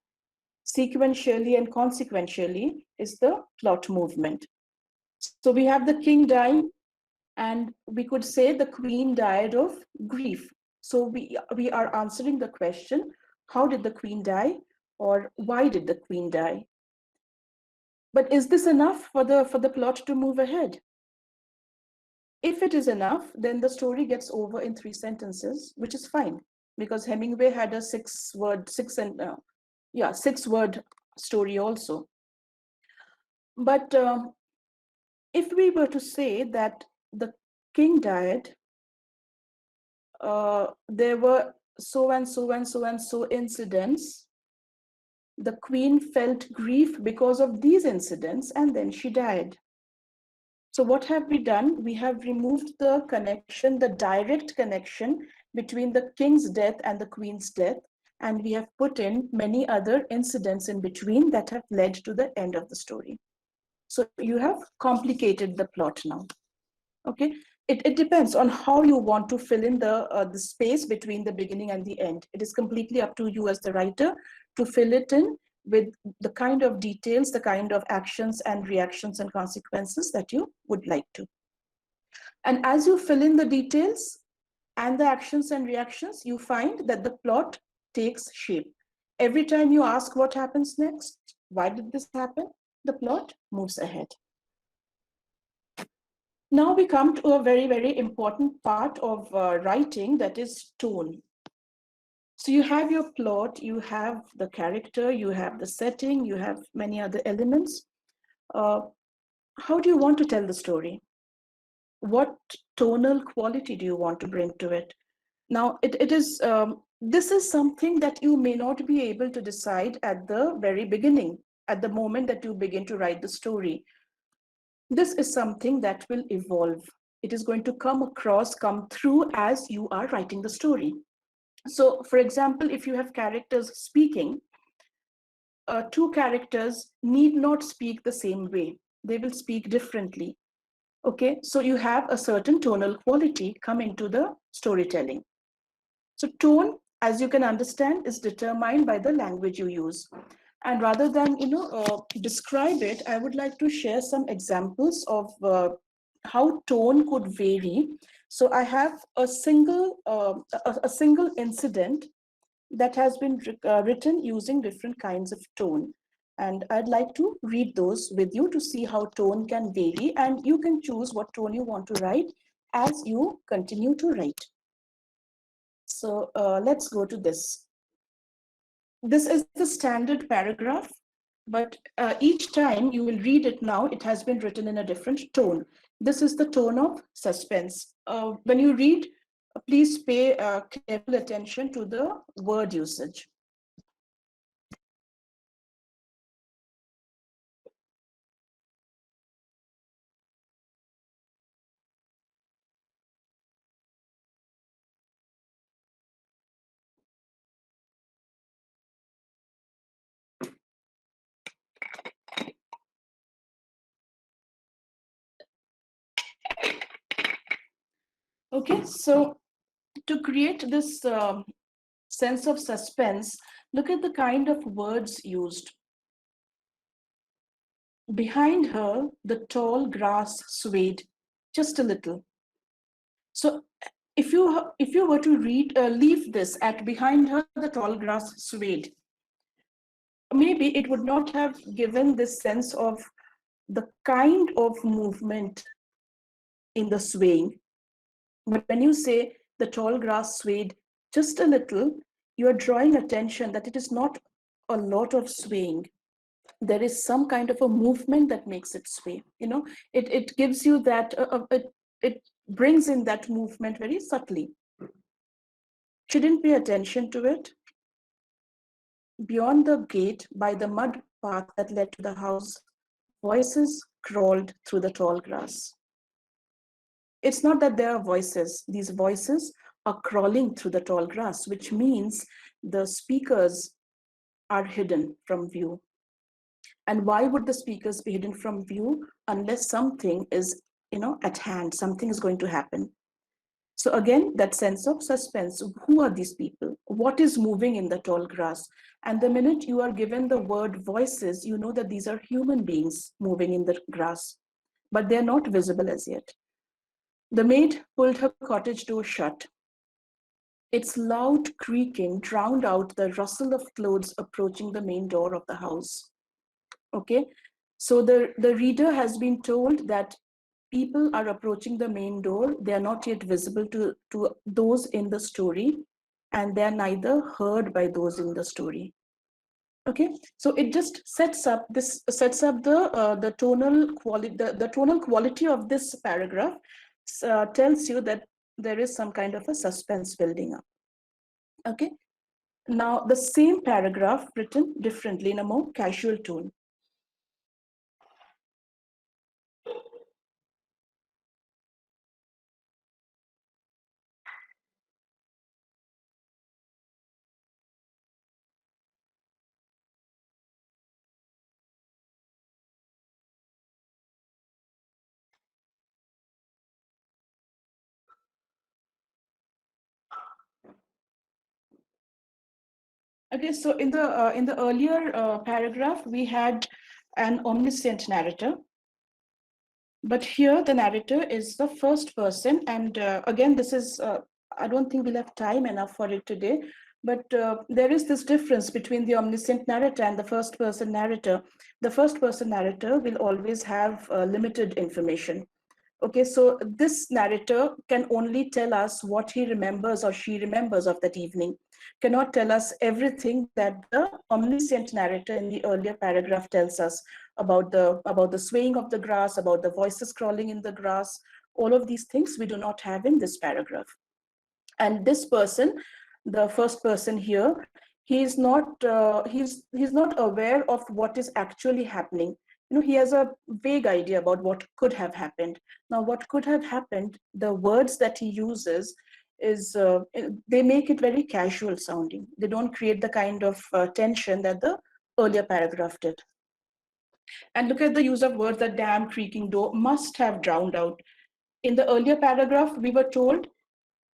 sequentially and consequentially is the plot movement. So we have the king dying, and we could say the queen died of grief. So we are answering the question, how did the queen die, or why did the queen die? But is this enough for the plot to move ahead? If it is enough, then the story gets over in 3 sentences, which is fine, because Hemingway had a 6-word story also. But if we were to say that the king died, there were so and so and so and so incidents, the queen felt grief because of these incidents, and then she died. So what have we done? We have removed the connection, the direct connection between the king's death and the queen's death, and we have put in many other incidents in between that have led to the end of the story. So you have complicated the plot now. Okay, it depends on how you want to fill in the space between the beginning and the end. It is completely up to you as the writer to fill it in with the kind of details, the kind of actions and reactions and consequences that you would like to. And as you fill in the details and the actions and reactions, you find that the plot takes shape. Every time you ask what happens next, why did this happen, the plot moves ahead. Now we come to a very, very important part of writing, that is tone. So you have your plot, you have the character, you have the setting, you have many other elements. How do you want to tell the story? What tonal quality do you want to bring to it? Now, this is something that you may not be able to decide at the very beginning, at the moment that you begin to write the story. This is something that will evolve. It is going to come through as you are writing the story. So, for example, if you have characters speaking, two characters need not speak the same way. They will speak differently. Okay, so you have a certain tonal quality come into the storytelling. So tone, as you can understand, is determined by the language you use. And rather than describe it, I would like to share some examples of how tone could vary. So I have a single incident that has been written using different kinds of tone. And I'd like to read those with you to see how tone can vary, and you can choose what tone you want to write as you continue to write. So let's go to this. This is the standard paragraph, but each time you will read it now, it has been written in a different tone. This is the tone of suspense. When you read, please pay careful attention to the word usage. Okay, so to create this sense of suspense, look at the kind of words used. Behind her, the tall grass swayed just a little. So if you were to leave this at behind her, the tall grass swayed, maybe it would not have given this sense of the kind of movement in the swaying. But when you say the tall grass swayed just a little, you are drawing attention that it is not a lot of swaying. There is some kind of a movement that makes it sway. It gives you that, it brings in that movement very subtly. She didn't pay attention to it. Beyond the gate, by the mud path that led to the house, voices crawled through the tall grass. It's not that there are voices. These voices are crawling through the tall grass, which means the speakers are hidden from view. And why would the speakers be hidden from view unless something is, at hand, something is going to happen? So again, that sense of suspense. Who are these people? What is moving in the tall grass? And the minute you are given the word voices, you know that these are human beings moving in the grass, but they're not visible as yet. The maid pulled her cottage door shut. Its loud creaking drowned out the rustle of clothes approaching the main door of the house. Okay, so the reader has been told that people are approaching the main door. They are not yet visible to those in the story, and they are neither heard by those in the story. Okay, so it just sets up the tonal quality. The tonal quality of this paragraph tells you that there is some kind of a suspense building up. Okay, now the same paragraph written differently in a more casual tone. Okay, so in the earlier paragraph, we had an omniscient narrator, but here the narrator is the first person, and again, this is I don't think we'll have time enough for it today, but there is this difference between the omniscient narrator and the first person narrator. The first person narrator will always have limited information. Okay, so this narrator can only tell us what he remembers or she remembers of that evening, cannot tell us everything that the omniscient narrator in the earlier paragraph tells us about the swaying of the grass, about the voices crawling in the grass. All of these things we do not have in this paragraph. And this person, the first person here, he's not aware of what is actually happening. He has a vague idea about what could have happened. Now, what could have happened, the words that he uses is they make it very casual sounding. They don't create the kind of tension that the earlier paragraph did. And look at the use of words. The dam creaking door must have drowned out. In the earlier paragraph, we were told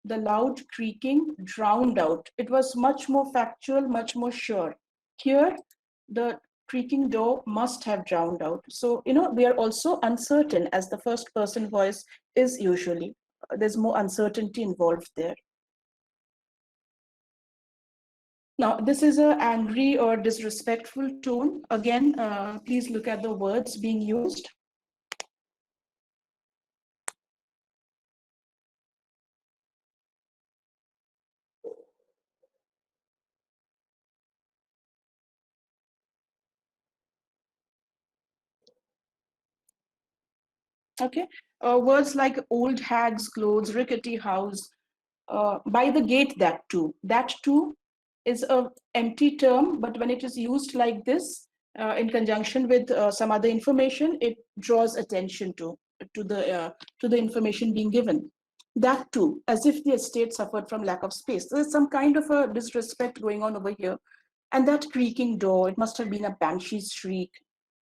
the loud creaking drowned out. It was much more factual, much more sure. Here, the creaking door must have drowned out. So, we are also uncertain, as the first person voice is usually. There's more uncertainty involved there. Now, this is an angry or disrespectful tone. Again, please look at the words being used. Okay, words like old hag's clothes, rickety house, by the gate, that too is a empty term, but when it is used like this in conjunction with some other information, it draws attention to the information being given. That too, as if the estate suffered from lack of space. There's some kind of a disrespect going on over here. And that creaking door, it must have been a banshee's shriek.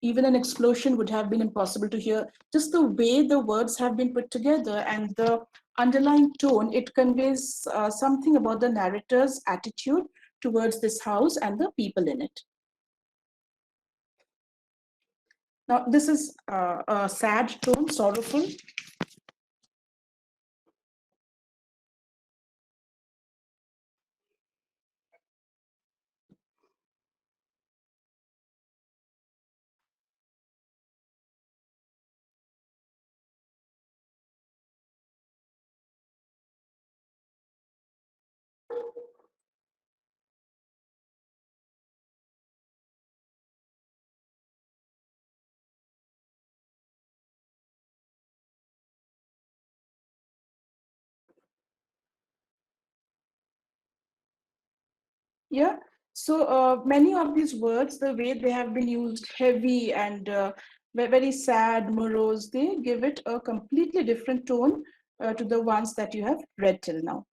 Even an explosion would have been impossible to hear. Just the way the words have been put together and the underlying tone, it conveys something about the narrator's attitude towards this house and the people in it. Now, this is a sad tone, sorrowful. Yeah. So many of these words, the way they have been used, heavy and very sad, morose, they give it a completely different tone to the ones that you have read till now.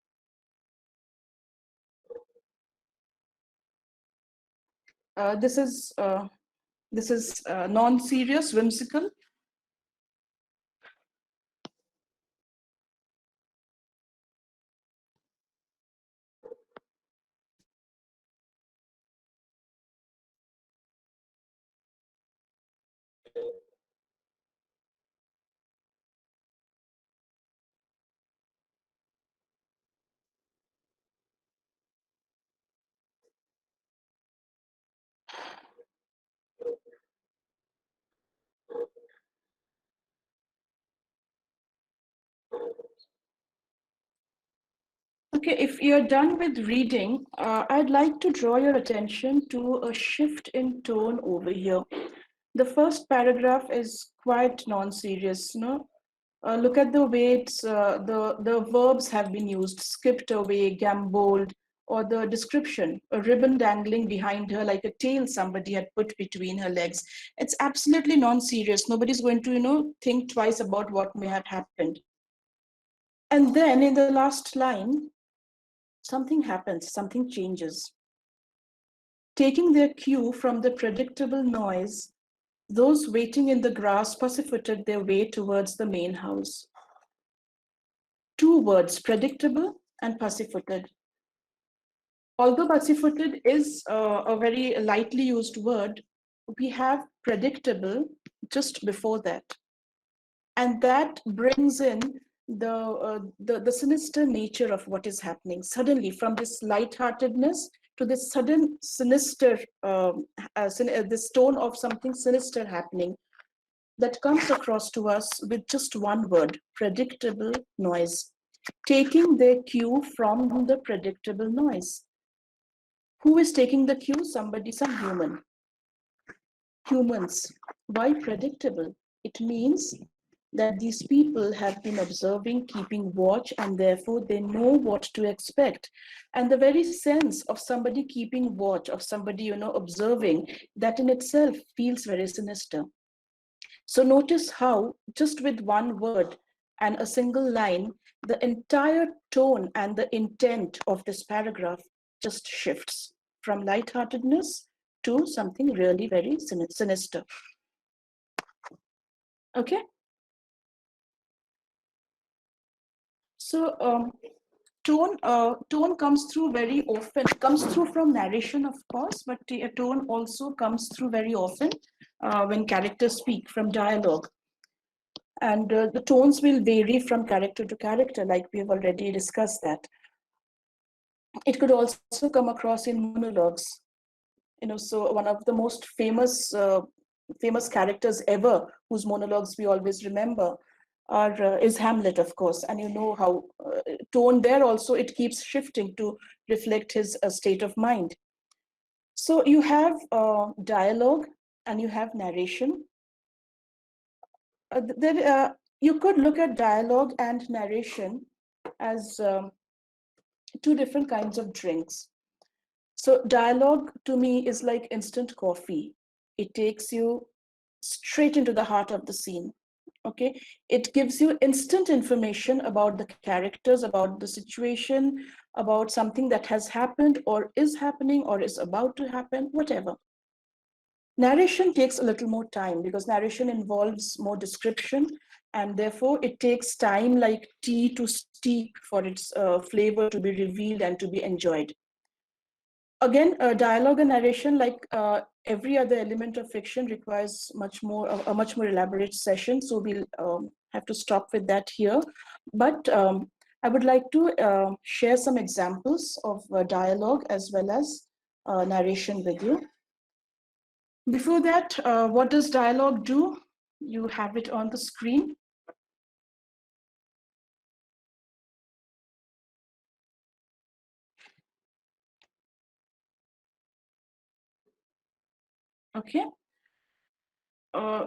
This is non-serious, whimsical. Okay, if you're done with reading, I'd like to draw your attention to a shift in tone over here. The first paragraph is quite non-serious, no? Look at the way the verbs have been used: skipped away, gamboled, or the description, a ribbon dangling behind her like a tail somebody had put between her legs. It's absolutely non-serious. Nobody's going to, think twice about what may have happened. And then in the last line, something happens, something changes. Taking their cue from the predictable noise, those waiting in the grass pussyfooted their way towards the main house. Two words, predictable and pussyfooted. although pussyfooted is a very lightly used word, we have predictable just before that. And that brings in the sinister nature of what is happening. Suddenly, from this lightheartedness to this sudden sinister, this tone of something sinister happening that comes across to us with just one word, predictable noise, taking their cue from the predictable noise. Who is taking the cue? Somebody, some human. Humans. Why predictable? It means that these people have been observing, keeping watch, and therefore they know what to expect. And the very sense of somebody keeping watch, of somebody, observing, that in itself feels very sinister. So notice how just with one word and a single line, the entire tone and the intent of this paragraph just shifts from lightheartedness to something really very sinister. Okay. So tone comes through very often, comes through from narration, of course, but the tone also comes through very often when characters speak, from dialogue. And the tones will vary from character to character, like we have already discussed that. It could also come across in monologues. So one of the most famous characters ever, whose monologues we always remember, is Hamlet, of course. And you know how tone there also, it keeps shifting to reflect his state of mind. So you have dialogue and you have narration. You could look at dialogue and narration as two different kinds of drinks. So dialogue to me is like instant coffee. It takes you straight into the heart of the scene. Okay, it gives you instant information about the characters, about the situation, about something that has happened or is happening or is about to happen, whatever. Narration takes a little more time because narration involves more description, and therefore it takes time like tea to steep for its flavor to be revealed and to be enjoyed. Again, dialogue and narration, like every other element of fiction, requires a much more elaborate session. So we'll have to stop with that here. But I would like to share some examples of dialogue as well as narration with you. Before that, what does dialogue do? You have it on the screen. Okay.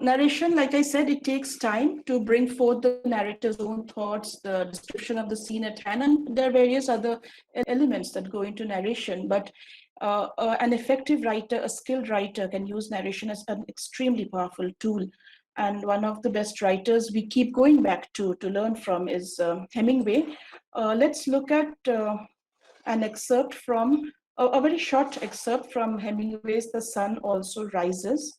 Narration, like I said, it takes time to bring forth the narrator's own thoughts, the description of the scene at hand, and there are various other elements that go into narration. But an effective writer, a skilled writer, can use narration as an extremely powerful tool. And one of the best writers we keep going back to learn from is Hemingway. Let's look at an excerpt from, a very short excerpt from Hemingway's The Sun Also Rises.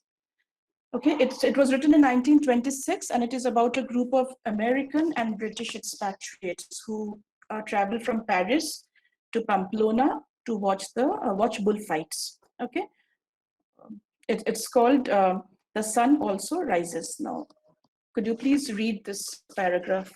Okay, it was written in 1926, and it is about a group of American and British expatriates who travel from Paris to Pamplona to watch bullfights. Okay, it's called "The Sun Also Rises." Now, could you please read this paragraph?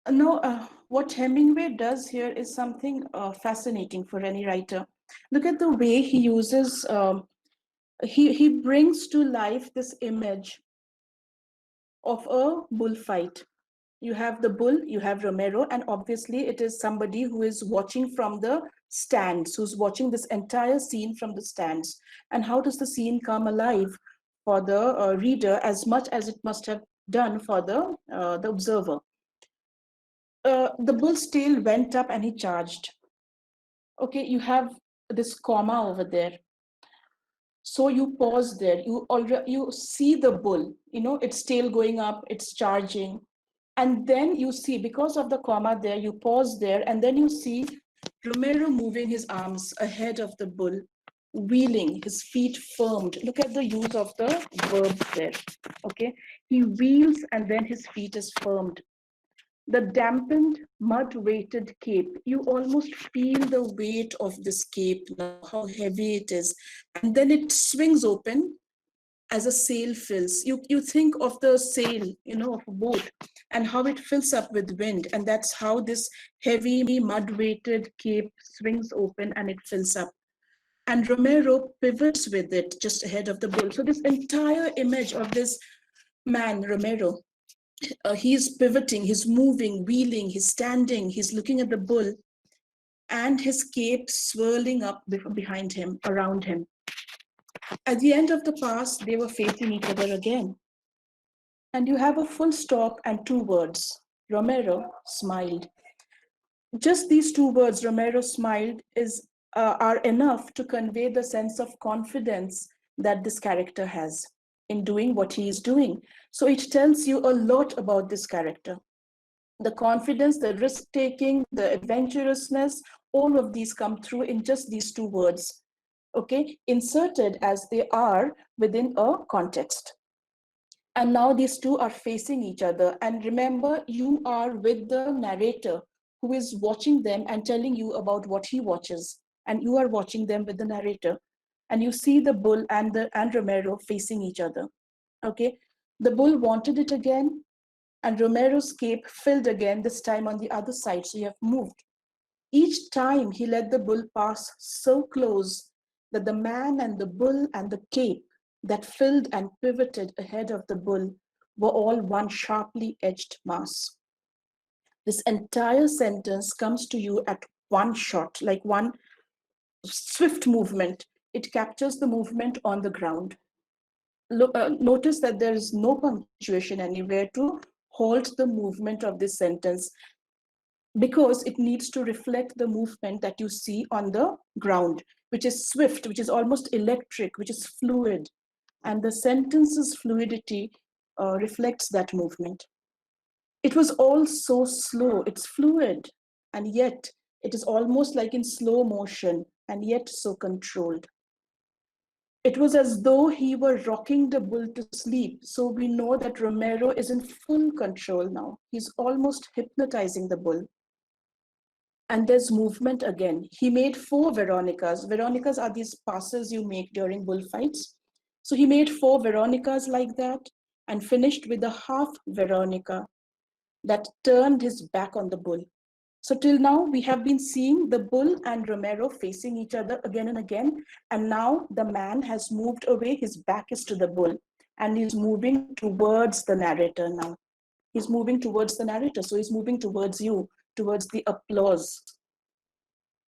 No, what Hemingway does here is something fascinating for any writer. Look at the way he uses, he brings to life this image of a bullfight. You have the bull, you have Romero, and obviously it is somebody who is watching from the stands, who's watching this entire scene from the stands. And how does the scene come alive for the reader as much as it must have done for the observer? The bull's tail went up and he charged. Okay, you have this comma over there. So you pause there, you see the bull, its tail going up, it's charging. And then you see, because of the comma there, you pause there, and then you see Romero moving his arms ahead of the bull, wheeling, his feet firmed. Look at the use of the verb there, okay? He wheels and then his feet is firmed. The dampened, mud-weighted cape, you almost feel the weight of this cape, how heavy it is. And then it swings open as a sail fills. You think of the sail, of a boat, and how it fills up with wind. And that's how this heavy, mud-weighted cape swings open and it fills up. And Romero pivots with it just ahead of the bull. So this entire image of this man, Romero, he's pivoting, he's moving, wheeling, he's standing, he's looking at the bull, and his cape swirling up behind him, around him. At the end of the pass, they were facing each other again. And you have a full stop and two words. Romero smiled. Just these two words, Romero smiled, are enough to convey the sense of confidence that this character has in doing what he is doing. So it tells you a lot about this character. The confidence, the risk-taking, the adventurousness, all of these come through in just these two words, okay, inserted as they are within a context. And now these two are facing each other. And remember, you are with the narrator who is watching them and telling you about what he watches. And you are watching them with the narrator. And you see the bull and Romero facing each other. Okay, the bull wanted it again, and Romero's cape filled again, this time on the other side. So you have moved. Each time he let the bull pass so close that the man and the bull and the cape that filled and pivoted ahead of the bull were all one sharply edged mass. This entire sentence comes to you at one shot, like one swift movement. It captures the movement on the ground. Notice that there is no punctuation anywhere to halt the movement of this sentence, because it needs to reflect the movement that you see on the ground, which is swift, which is almost electric, which is fluid. And the sentence's fluidity reflects that movement. It was all so slow, it's fluid, and yet it is almost like in slow motion, and yet so controlled. It was as though he were rocking the bull to sleep. So we know that Romero is in full control now. He's almost hypnotizing the bull. And there's movement again. He made 4 Veronicas. Veronicas are these passes you make during bullfights. So he made 4 Veronicas like that and finished with a half Veronica that turned his back on the bull. So till now, we have been seeing the bull and Romero facing each other again and again. And now the man has moved away. His back is to the bull and he's moving towards the narrator now. He's moving towards the narrator. So he's moving towards you, towards the applause.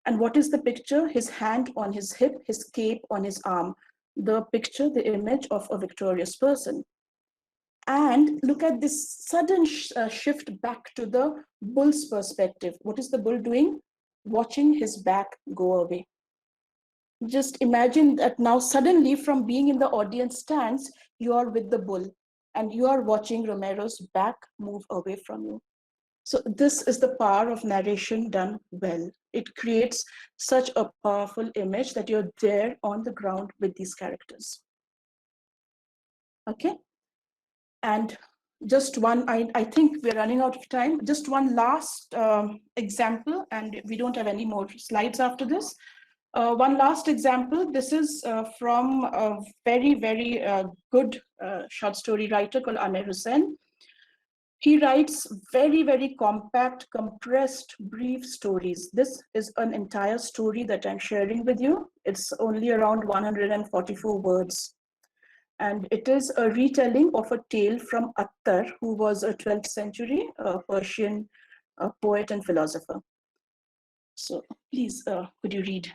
And what is the picture? His hand on his hip, his cape on his arm. The picture, the image of a victorious person. And look at this sudden shift back to the bull's perspective. What is the bull doing? Watching his back go away. Just imagine that now suddenly from being in the audience stance, you are with the bull and you are watching Romero's back move away from you. So this is the power of narration done well. It creates such a powerful image that you're there on the ground with these characters. Okay. And just one, I think we're running out of time. Just one last example, and we don't have any more slides after this. One last example. This is from a very, very good short story writer called Amir Hussain. He writes very, very compact, compressed, brief stories. This is an entire story that I'm sharing with you. It's only around 144 words. And it is a retelling of a tale from Attar, who was a 12th century Persian poet and philosopher. So please, could you read?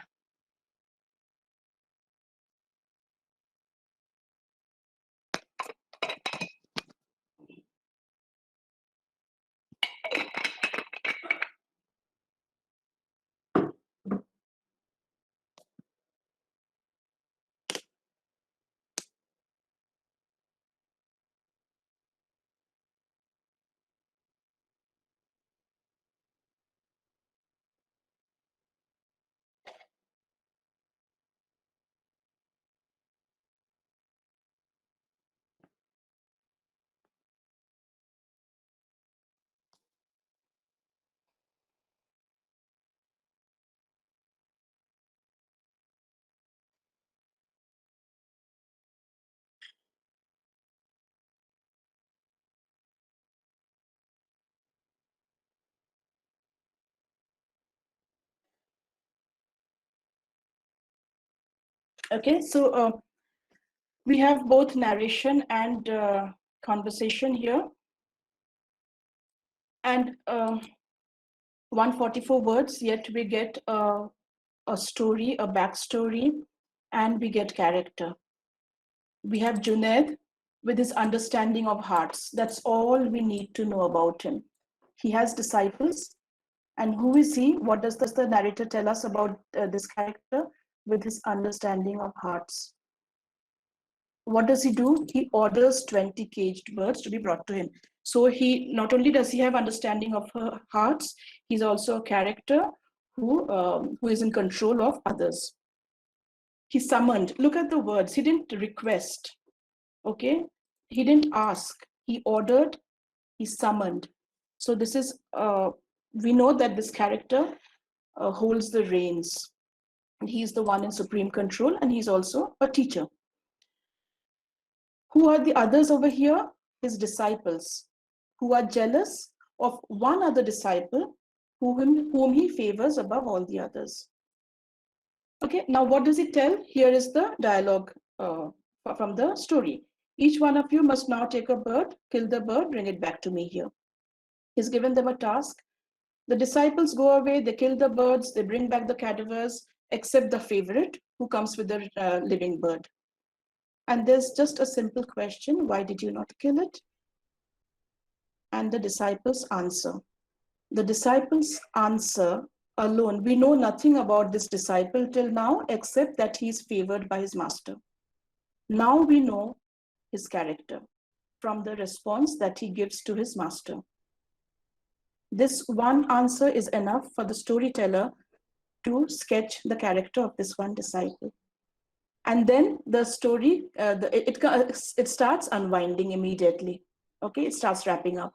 Okay, so we have both narration and conversation here. And 144 words, yet we get a story, a backstory, and we get character. We have Junaid with his understanding of hearts. That's all we need to know about him. He has disciples. And who is he? What does the narrator tell us about this character? With his understanding of hearts. What does he do? He orders 20 caged birds to be brought to him. So he not only does he have understanding of her hearts, he's also a character who is in control of others. He summoned. Look at the words. He didn't request. Okay, he didn't ask. He ordered. He summoned. So this is we know that this character holds the reins. He's the one in supreme control, and he's also a teacher. Who are the others over here? His disciples, who are jealous of one other disciple whom he favors above all the others. Okay, now what does it tell? Here is the dialogue from the story. Each one of you must now take a bird, kill the bird, bring it back to me here. He's given them a task. The disciples go away, they kill the birds, they bring back the cadavers, except the favorite who comes with the living bird. And there's just a simple question, why did you not kill it? And the disciples answer. The disciples answer alone. We know nothing about this disciple till now, except that he is favored by his master. Now we know his character from the response that he gives to his master. This one answer is enough for the storyteller to sketch the character of this one disciple. And then the story, it starts unwinding immediately. Okay, it starts wrapping up.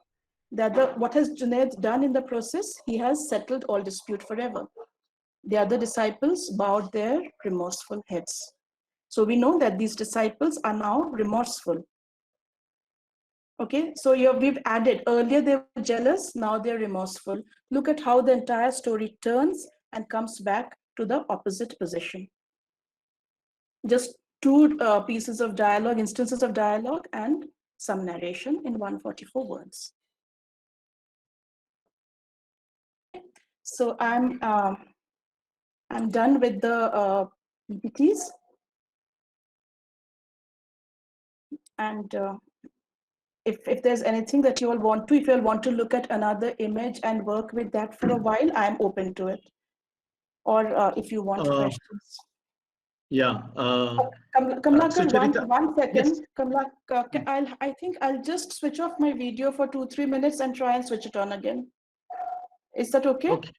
What has Junaid done in the process? He has settled all dispute forever. The other disciples bowed their remorseful heads. So we know that these disciples are now remorseful. Okay, so we've added, earlier they were jealous, now they're remorseful. Look at how the entire story turns and comes back to the opposite position. Just two pieces of dialogue, instances of dialogue, and some narration in 144 words. So I'm done with the PPTs, and if there's anything that you all want to, if you all want to look at another image and work with that for a while, I'm open to it. Or if you want questions. Yeah. Kamlakar, one second. Yes. Kamlakar, I think I'll just switch off my video for 2-3 minutes and try and switch it on again. Is that okay? Okay.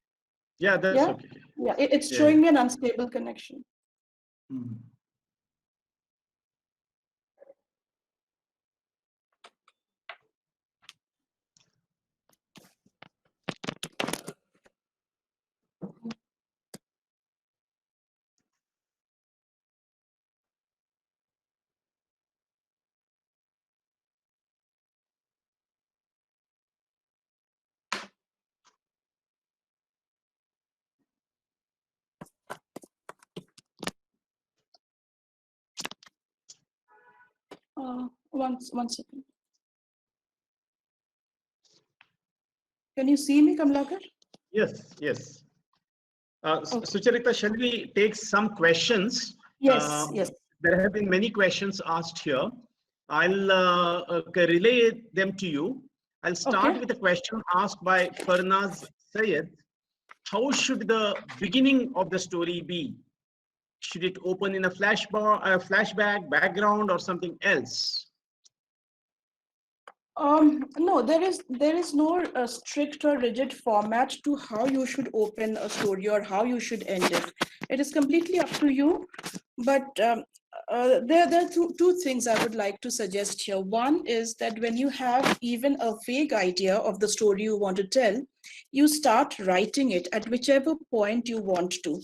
Yeah, that's okay. Yeah, it's showing me an unstable connection. Mm. One second. Can you see me, Kamlakar? Yes, yes. Okay. Sucharita, shall we take some questions? Yes, yes. There have been many questions asked here. I'll relay them to you. I'll start Okay. with a question asked by Farnaz Sayed. How should the beginning of the story be? Should it open in a flashback, background, or something else? No, there is no strict or rigid format to how you should open a story or how you should end it. It is completely up to you. But there are two things I would like to suggest here. One is that when you have even a vague idea of the story you want to tell, you start writing it at whichever point you want to.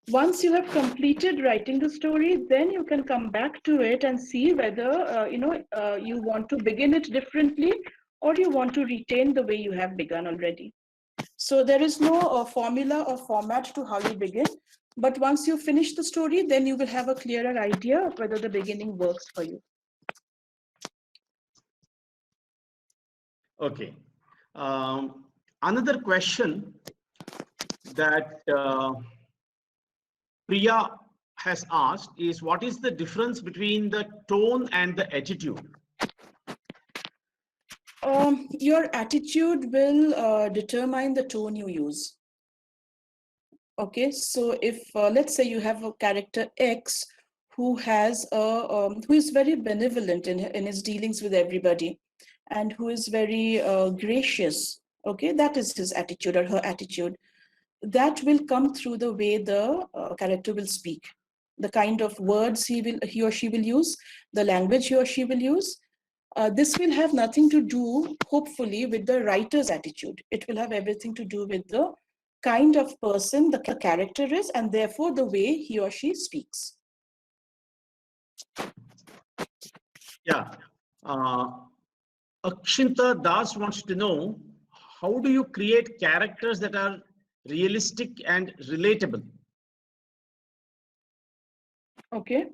Once you have completed writing the story, then you can come back to it and see whether you want to begin it differently or you want to retain the way you have begun already. So there is no formula or format to how you begin. But once you finish the story, then you will have a clearer idea of whether the beginning works for you. Okay. Another question that Priya has asked is, what is the difference between the tone and the attitude? Your attitude will determine the tone you use. Okay, so if let's say you have a character X who has who is very benevolent in his dealings with everybody, and who is very gracious. Okay, that is his attitude or her attitude. That will come through the way the character will speak, the kind of words he or she will use, the language he or she will use. This will have nothing to do, hopefully, with the writer's attitude. It will have everything to do with the kind of person the character is, and therefore the way he or she speaks. Yeah. Akshinta Das wants to know, how do you create characters that are realistic and relatable? Okay.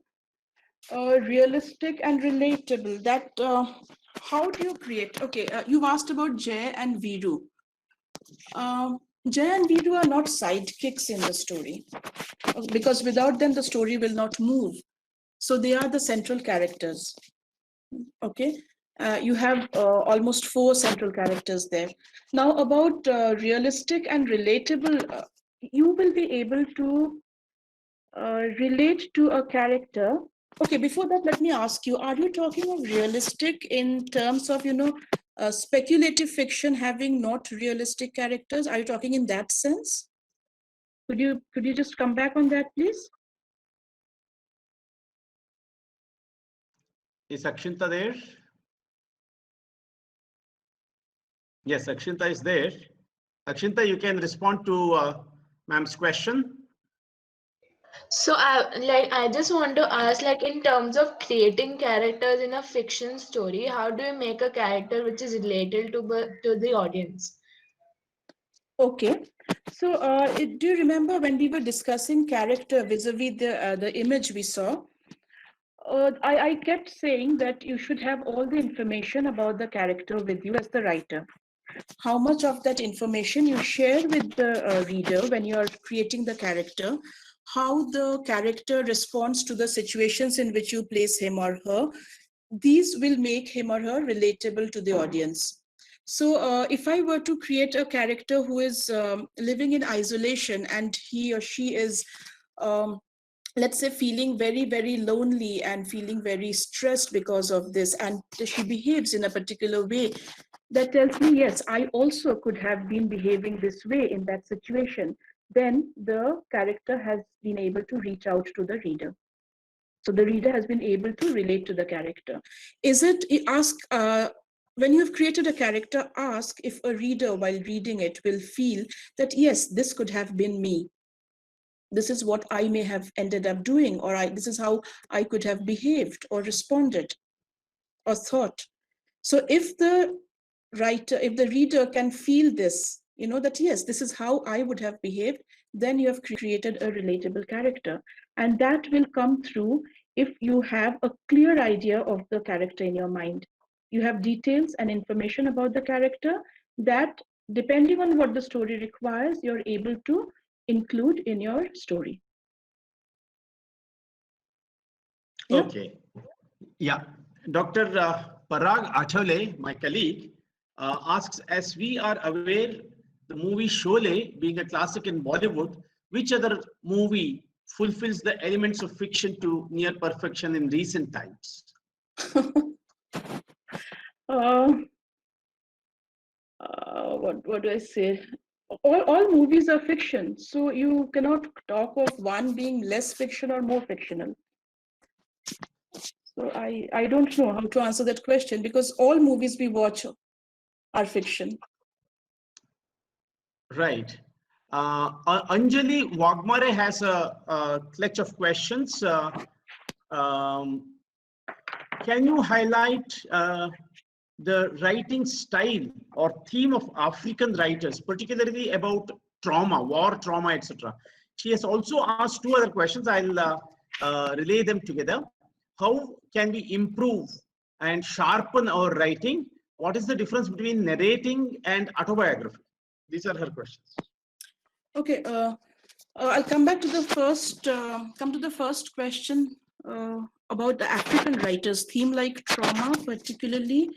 Realistic and relatable. That how do you create? Okay, you've asked about Jay and Viru. Jay and Viru are not sidekicks in the story, because without them the story will not move. So they are the central characters. Okay, you have almost 4 central characters there. Now about realistic and relatable, you will be able to relate to a character. Okay, before that, let me ask you, are you talking of realistic in terms of, speculative fiction having not realistic characters? Are you talking in that sense? Could you just come back on that, please? Is Akshinta there? Yes, Akshinta is there. Akshinta, you can respond to ma'am's question. So I just want to ask, like, in terms of creating characters in a fiction story, how do you make a character which is related to the audience? Okay, so do you remember when we were discussing character vis-a-vis the image we saw? I kept saying that you should have all the information about the character with you as the writer. How much of that information you share with the reader when you are creating the character, how the character responds to the situations in which you place him or her, these will make him or her relatable to the audience. So if I were to create a character who is living in isolation and he or she is let's say feeling very, very lonely and feeling very stressed because of this, and she behaves in a particular way, that tells me, yes, I also could have been behaving this way in that situation. Then the character has been able to reach out to the reader. So the reader has been able to relate to the character. When you've created a character, ask if a reader while reading it will feel that, yes, this could have been me. This is what I may have ended up doing, or this is how I could have behaved or responded or thought. So if the reader can feel this, that yes, this is how I would have behaved, then you have created a relatable character. And that will come through if you have a clear idea of the character in your mind. You have details and information about the character that, depending on what the story requires, you're able to include in your story. Yeah. Okay. Yeah. Dr. Parag Achole, my colleague, asks, as we are aware, the movie Sholay being a classic in Bollywood, which other movie fulfills the elements of fiction to near perfection in recent times? What do I say? All movies are fiction, so you cannot talk of one being less fiction or more fictional. So I don't know how to answer that question, because all movies we watch are fiction. Right. Anjali Wagmare has a clutch of questions. Can you highlight the writing style or theme of African writers, particularly about trauma, war trauma, etc.? She has also asked two other questions. I'll relay them together. How can we improve and sharpen our writing? What is the difference between narrating and autobiography? These are her questions. Okay, I'll come back to the first question about the African writers, theme like trauma, particularly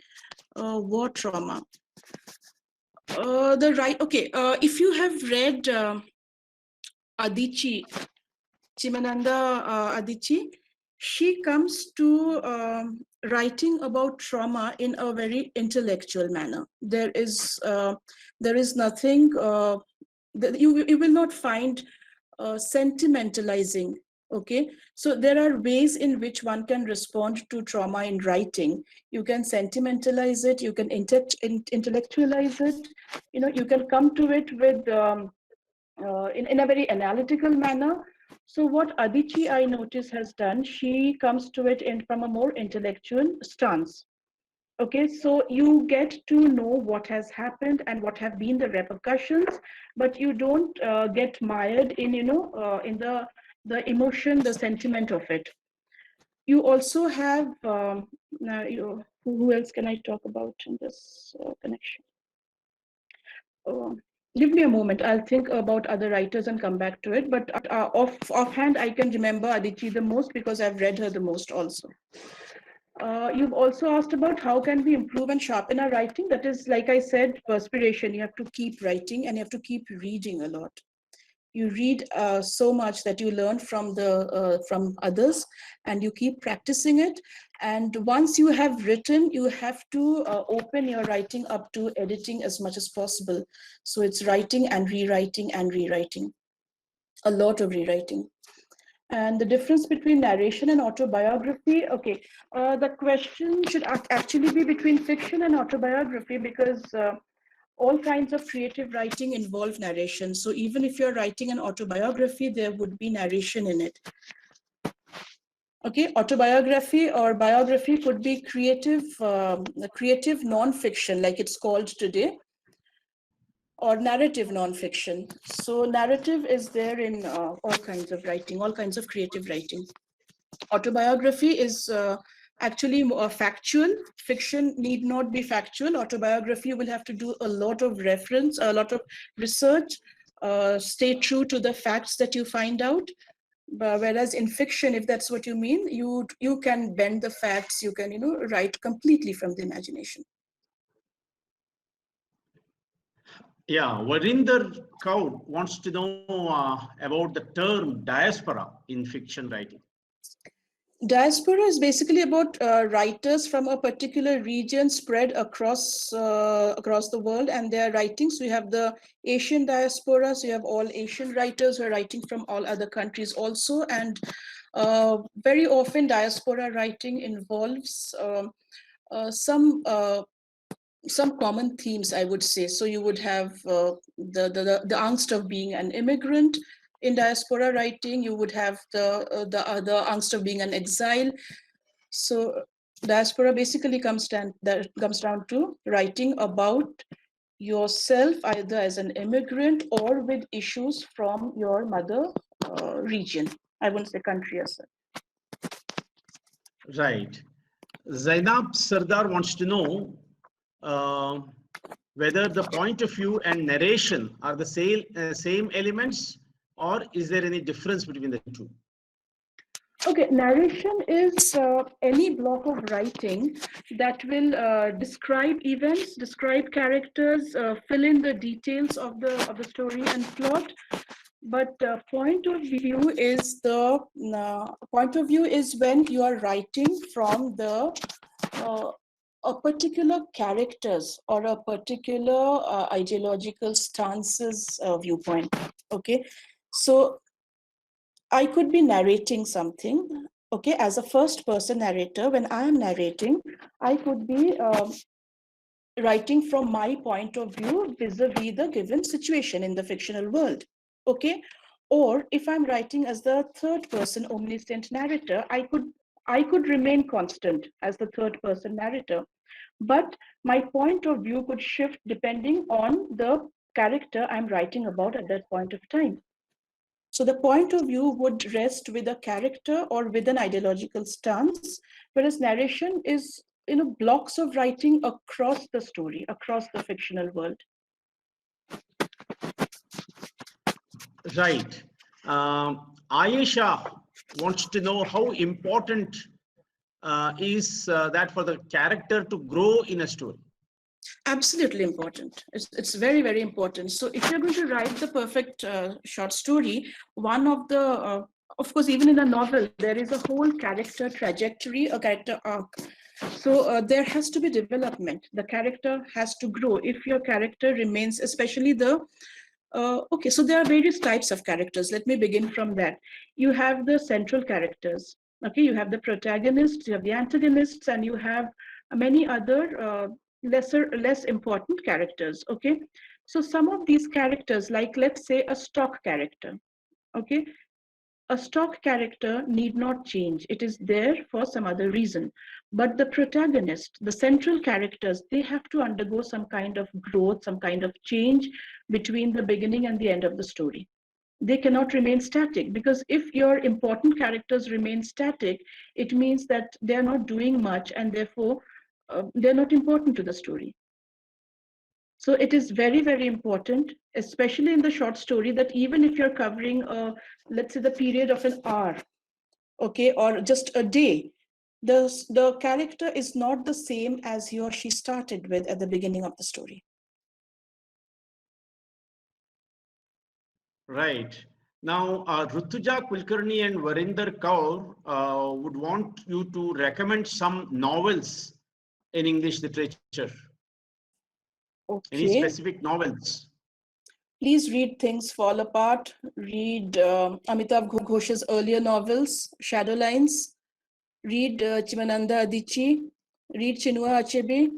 war trauma. If you have read Adichie, Chimamanda Adichie, she comes to writing about trauma in a very intellectual manner. There is nothing that you will not find sentimentalizing. Okay, so there are ways in which one can respond to trauma in writing. You can sentimentalize it, you can intellectualize it, you can come to it with in a very analytical manner. So what Adichie, I notice, has done, she comes to it from a more intellectual stance. Okay, so you get to know what has happened and what have been the repercussions, but you don't get mired in, in the emotion, the sentiment of it. You also have, who else can I talk about in this connection? Give me a moment. I'll think about other writers and come back to it. But offhand, I can remember Adichie the most because I've read her the most also. You've also asked about how can we improve and sharpen our writing. That is, like I said, perspiration. You have to keep writing and you have to keep reading a lot. You read so much that you learn from others, and you keep practicing it. And once you have written, you have to open your writing up to editing as much as possible. So it's writing and rewriting, a lot of rewriting. And the difference between narration and autobiography, okay, the question should actually be between fiction and autobiography, because all kinds of creative writing involve narration. So even if you're writing an autobiography, there would be narration in it. Okay, autobiography or biography could be creative non-fiction, like it's called today, or narrative non-fiction. So narrative is there in all kinds of writing, all kinds of creative writing. Autobiography is actually more factual. Fiction need not be factual. Autobiography will have to do a lot of reference, a lot of research, stay true to the facts that you find out. Whereas in fiction, if that's what you mean, you can bend the facts, you can write completely from the imagination. Yeah, Varinder Kaur wants to know about the term diaspora in fiction writing. Diaspora is basically about writers from a particular region spread across the world, and their writing. So you have the Asian diaspora, so you have all Asian writers who are writing from all other countries also. And very often diaspora writing involves some common themes, I would say. So you would have the angst of being an immigrant. In diaspora writing, you would have the angst of being an exile. So diaspora basically comes down to writing about yourself either as an immigrant or with issues from your mother region. I wouldn't say country as such. Right. Zainab Sardar wants to know whether the point of view and narration are the same elements, or is there any difference between the two? Okay, narration is any block of writing that will describe events, describe characters, fill in the details of the story and plot. But point of view is when you are writing from a particular characters or a particular ideological stances viewpoint. Okay, so I could be narrating something, okay, as a first person narrator. When I am narrating, I could be writing from my point of view vis-a-vis the given situation in the fictional world, okay? Or if I'm writing as the third person omniscient narrator, I could remain constant as the third person narrator, but my point of view could shift depending on the character I'm writing about at that point of time. So the point of view would rest with a character or with an ideological stance, whereas narration is, you know, blocks of writing across the story, across the fictional world. Right. Ayesha wants to know how important is that for the character to grow in a story. Absolutely important. It's very, very important. So if you're going to write the perfect short story, one of course, even in a novel, there is a whole character trajectory, a character arc. So there has to be development. The character has to grow. If your character remains, especially okay, so there are various types of characters. Let me begin from that. You have the central characters. Okay, you have the protagonists, you have the antagonists, and you have many other less important characters. Okay, so some of these characters, like let's say a stock character. Okay, a stock character need not change. It is there for some other reason. But the protagonist, the central characters, they have to undergo some kind of growth, some kind of change between the beginning and the end of the story. They cannot remain static, because if your important characters remain static, it means that they're not doing much, and therefore they're not important to the story. So it is very, very important, especially in the short story, that even if you're covering, let's say, the period of an hour, okay, or just a day, the character is not the same as he or she started with at the beginning of the story. Right. Now, Rutuja Kulkarni and Varinder Kaur would want you to recommend some novels in English literature. Okay. Any specific novels? Please read Things Fall Apart. Read Amitav Ghosh's earlier novels, Shadowlines. Read Chimananda Adichie. Read Chinua Achebe.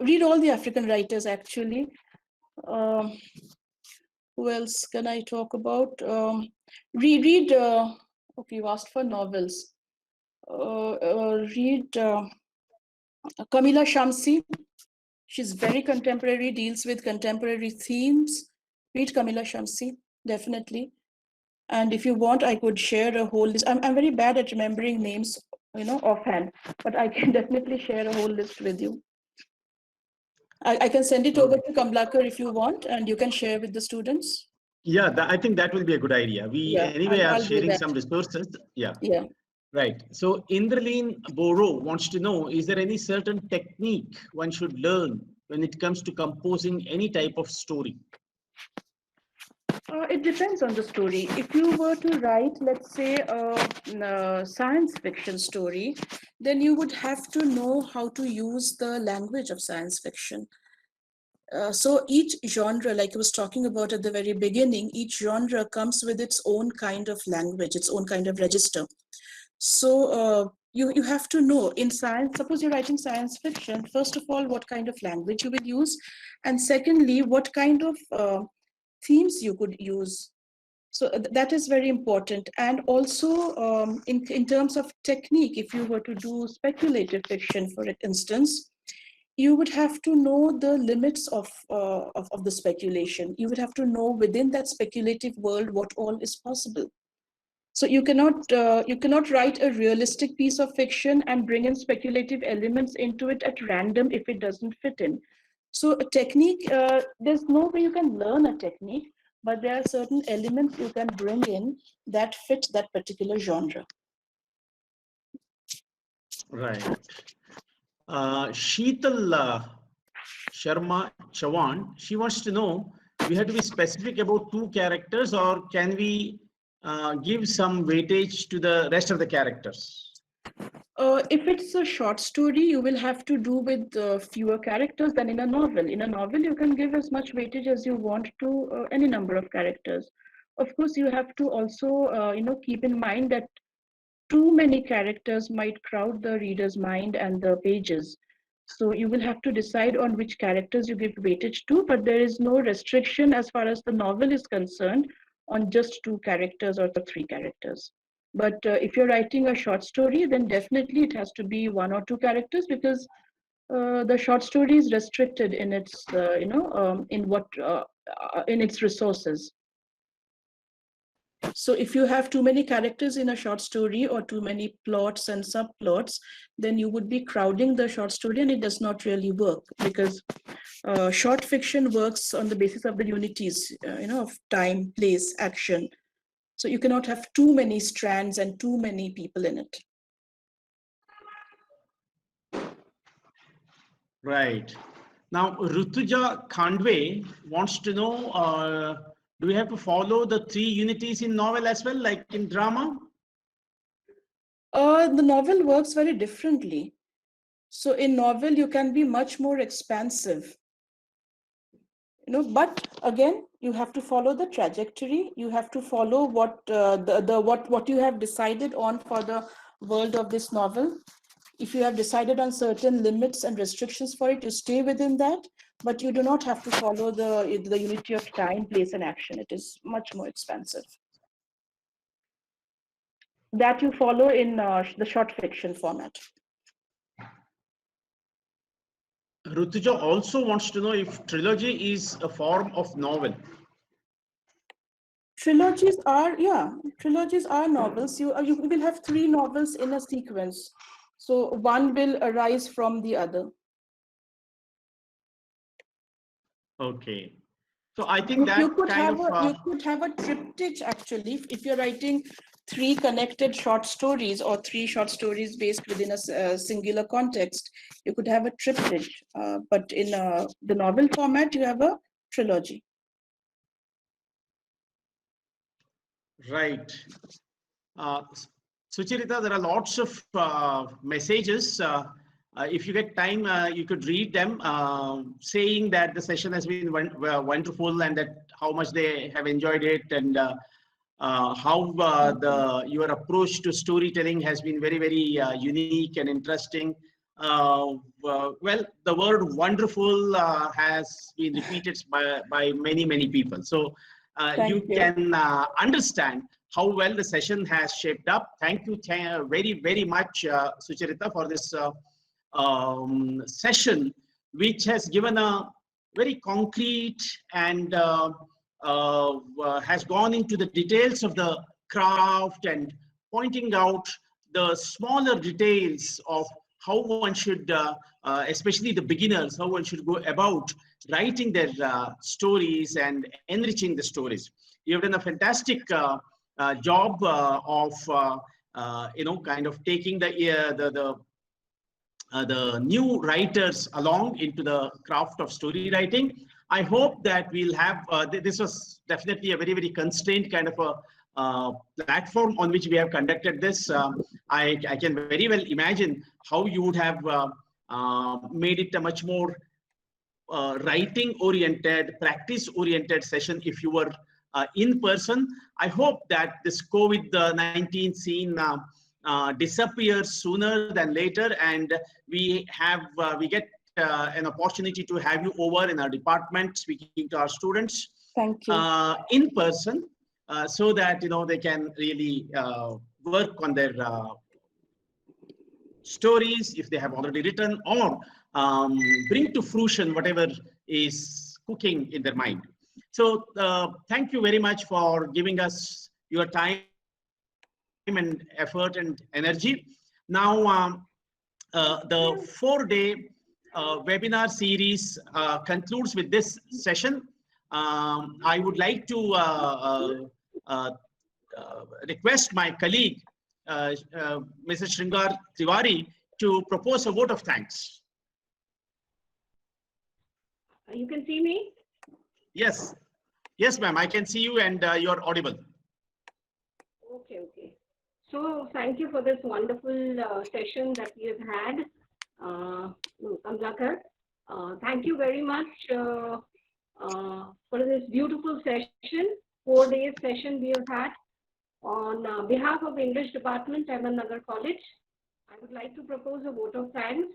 Read all the African writers, actually. Who else can I talk about? Read, okay, you asked for novels. Read Kamila Shamsi. She's very contemporary, deals with contemporary themes. Read Kamila Shamsi, definitely. And if you want, I could share a whole list. I'm very bad at remembering names, you know, offhand, but I can definitely share a whole list with you. I can send it over to Kamlakar if you want, and you can share with the students. Yeah, I think that will be a good idea. We anyway are I'll do sharing that. some resources. Yeah. Yeah. Right. So Indraleen Boro wants to know, is there any certain technique one should learn when it comes to composing any type of story? It depends on the story. If you were to write, let's say, a science fiction story, then you would have to know how to use the language of science fiction. So each genre, like I was talking about at the very beginning, each genre comes with its own kind of language, its own kind of register. So you have to know in science, suppose you're writing science fiction, first of all, what kind of language you will use, and secondly, what kind of themes you could use. So that is very important. And also in terms of technique, if you were to do speculative fiction, for instance, you would have to know the limits of the speculation. You would have to know within that speculative world what all is possible. So you cannot write a realistic piece of fiction and bring in speculative elements into it at random if it doesn't fit in. So a technique, there's no way you can learn a technique, but there are certain elements you can bring in that fit that particular genre. Right. Sheetal Sharma Chavan, she wants to know, we have to be specific about 2 characters, or can we give some weightage to the rest of the characters? If it's a short story, you will have to do with fewer characters than in a novel. In a novel, you can give as much weightage as you want to any number of characters. Of course, you have to also, keep in mind that too many characters might crowd the reader's mind and the pages. So you will have to decide on which characters you give weightage to, but there is no restriction as far as the novel is concerned on just 2 characters or 3 characters. But if you're writing a short story, then definitely it has to be 1 or 2 characters, because the short story is restricted in its, in its resources. So if you have too many characters in a short story or too many plots and subplots, then you would be crowding the short story, and it does not really work, because short fiction works on the basis of the unities, of time, place, action. So you cannot have too many strands and too many people in it. Right. Now, Rutuja Khandwe wants to know, do we have to follow the 3 unities in novel as well, like in drama? The novel works very differently. So in novel, you can be much more expansive. But again, you have to follow the trajectory. You have to follow what what you have decided on for the world of this novel. If you have decided on certain limits and restrictions for it, you stay within that, but you do not have to follow the unity of time, place, and action. It is much more expansive. That you follow in the short fiction format. Rutuja also wants to know if trilogy is a form of novel. Trilogies are novels. You will have 3 novels in a sequence. So one will arise from the other. Okay. So I think that you could have a triptych, actually, if you're writing 3 connected short stories or 3 short stories based within a singular context. You could have a triptych, but in the novel format, you have a trilogy. Right. Sucharita, there are lots of messages. If you get time, you could read them, saying that the session has been wonderful and that how much they have enjoyed it, and how your approach to storytelling has been very, very unique and interesting. Well, the word wonderful has been repeated by many, many people. So you can understand how well the session has shaped up. Thank you very, very much, Sucharita, for this session, which has given a very concrete and has gone into the details of the craft and pointing out the smaller details of how one should, especially the beginners, how one should go about writing their stories and enriching the stories. You have done a fantastic job of, kind of taking the new writers along into the craft of story writing. I hope that we'll have, this was definitely a very, very constrained kind of a platform on which we have conducted this. I can very well imagine how you would have made it a much more writing oriented, practice oriented session if you were in person. I hope that this COVID-19 scene disappears sooner than later, and we get an opportunity to have you over in our department speaking to our students. Thank you. In person, so that they can really work on their stories if they have already written, or bring to fruition whatever is cooking in their mind. So thank you very much for giving us your time and effort and energy. Now, the 4-day webinar series concludes with this session. I would like to request my colleague, Mrs. Shringar Tiwari, to propose a vote of thanks. You can see me? Yes. Yes, ma'am, I can see you and you're audible. Okay. So thank you for this wonderful session that we have had. Kamlakar, thank you very much for this beautiful session, 4-day session we have had. On behalf of English Department, Ahmed Nagar College, I would like to propose a vote of thanks.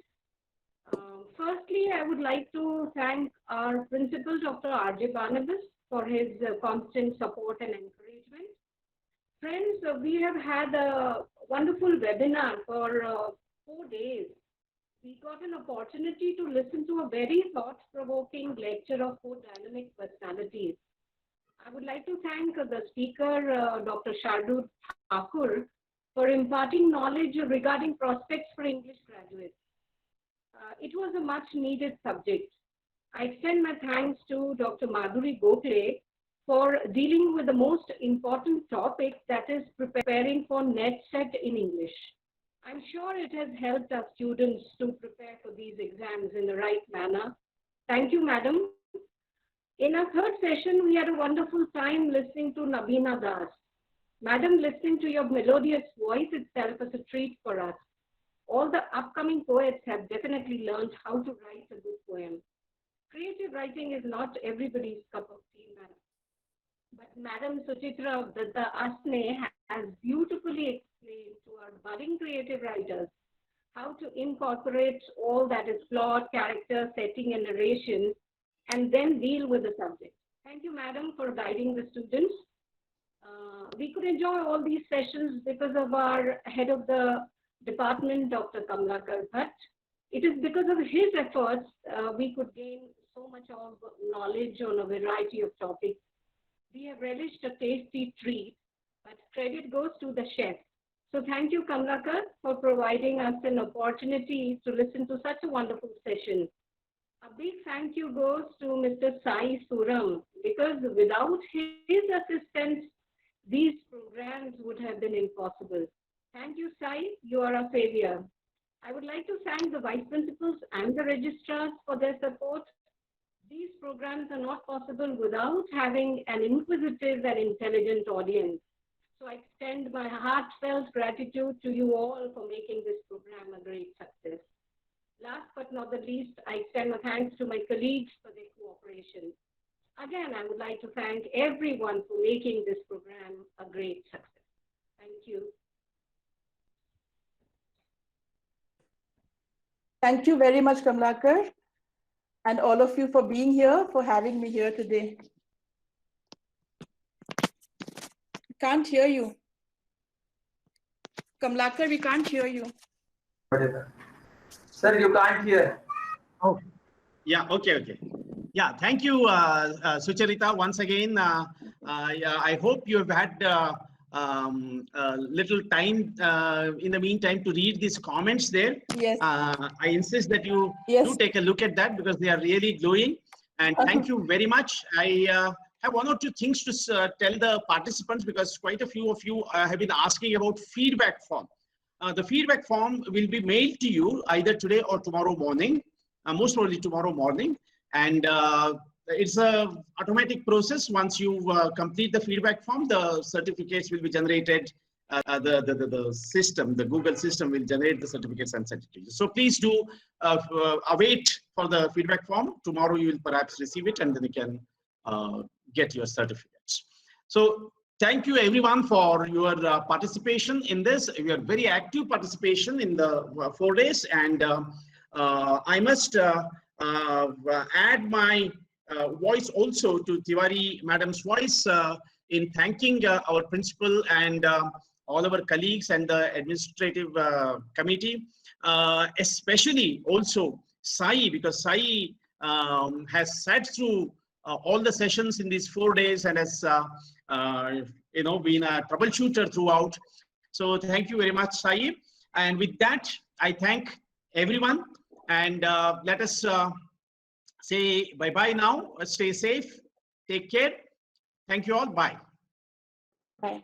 Firstly, I would like to thank our principal, Dr. R.J. Barnabas, for his constant support and encouragement. Friends, we have had a wonderful webinar for 4 days. We got an opportunity to listen to a very thought-provoking lecture of 4 dynamic personalities. I would like to thank the speaker, Dr. Shardul Thakur, for imparting knowledge regarding prospects for English graduates. It was a much needed subject. I extend my thanks to Dr. Madhuri Gokhale for dealing with the most important topic, that is preparing for NET/SET in English. I'm sure it has helped our students to prepare for these exams in the right manner. Thank you, madam. In our 3rd session, we had a wonderful time listening to Nabina Das. Madam, listening to your melodious voice itself is a treat for us. All the upcoming poets have definitely learned how to write a good poem. Creative writing is not everybody's cup of tea, madam. But Madam Suchitra Datta Asne has beautifully explained to our budding creative writers how to incorporate all that is plot, character, setting, and narration, and then deal with the subject. Thank you, madam, for guiding the students. We could enjoy all these sessions because of our head of the department, Dr. Kamlakar Bhatt. It is because of his efforts we could gain so much of knowledge on a variety of topics. We have relished a tasty treat, but credit goes to the chef. So thank you, Kamlakar, for providing us an opportunity to listen to such a wonderful session. A big thank you goes to Mr. Sai Suram, because without his assistance, these programs would have been impossible. Thank you, Sai. You are a savior. I would like to thank the vice principals and the registrars for their support. These programs are not possible without having an inquisitive and intelligent audience. So I extend my heartfelt gratitude to you all for making this program a great success. Last but not the least, I extend my thanks to my colleagues for their cooperation. Again, I would like to thank everyone for making this program a great success. Thank you. Thank you very much, Kamlakar, and all of you for being here, for having me here today. Can't hear you. Kamlakar, we can't hear you. Whatever. Sir, you can't hear. Oh, yeah, okay. Yeah, thank you, Sucharita, once again. I hope you have had little time in the meantime to read these comments there. Yes. I insist that you Yes. do take a look at that because they are really glowing. And thank you very much. I have 1 or 2 things to tell the participants, because quite a few of you have been asking about feedback form. The feedback form will be mailed to you either today or tomorrow morning, most probably tomorrow morning. And it's a automatic process. Once you complete the feedback form, the certificates will be generated. The system, the Google system, will generate the certificates and send it to you. So please do await for the feedback form. Tomorrow you will perhaps receive it, and then you can get your certificates. So thank you everyone for your participation in this. Your very active participation in the 4 days, and I must add my voice also to Tiwari Madam's voice in thanking our principal and all our colleagues and the administrative committee, especially also Sai, because Sai has sat through all the sessions in these 4 days and has been a troubleshooter throughout. So thank you very much, Saeed. And with that, I thank everyone, and let us say bye-bye now. Stay safe. Take care. Thank you all. Bye. Bye.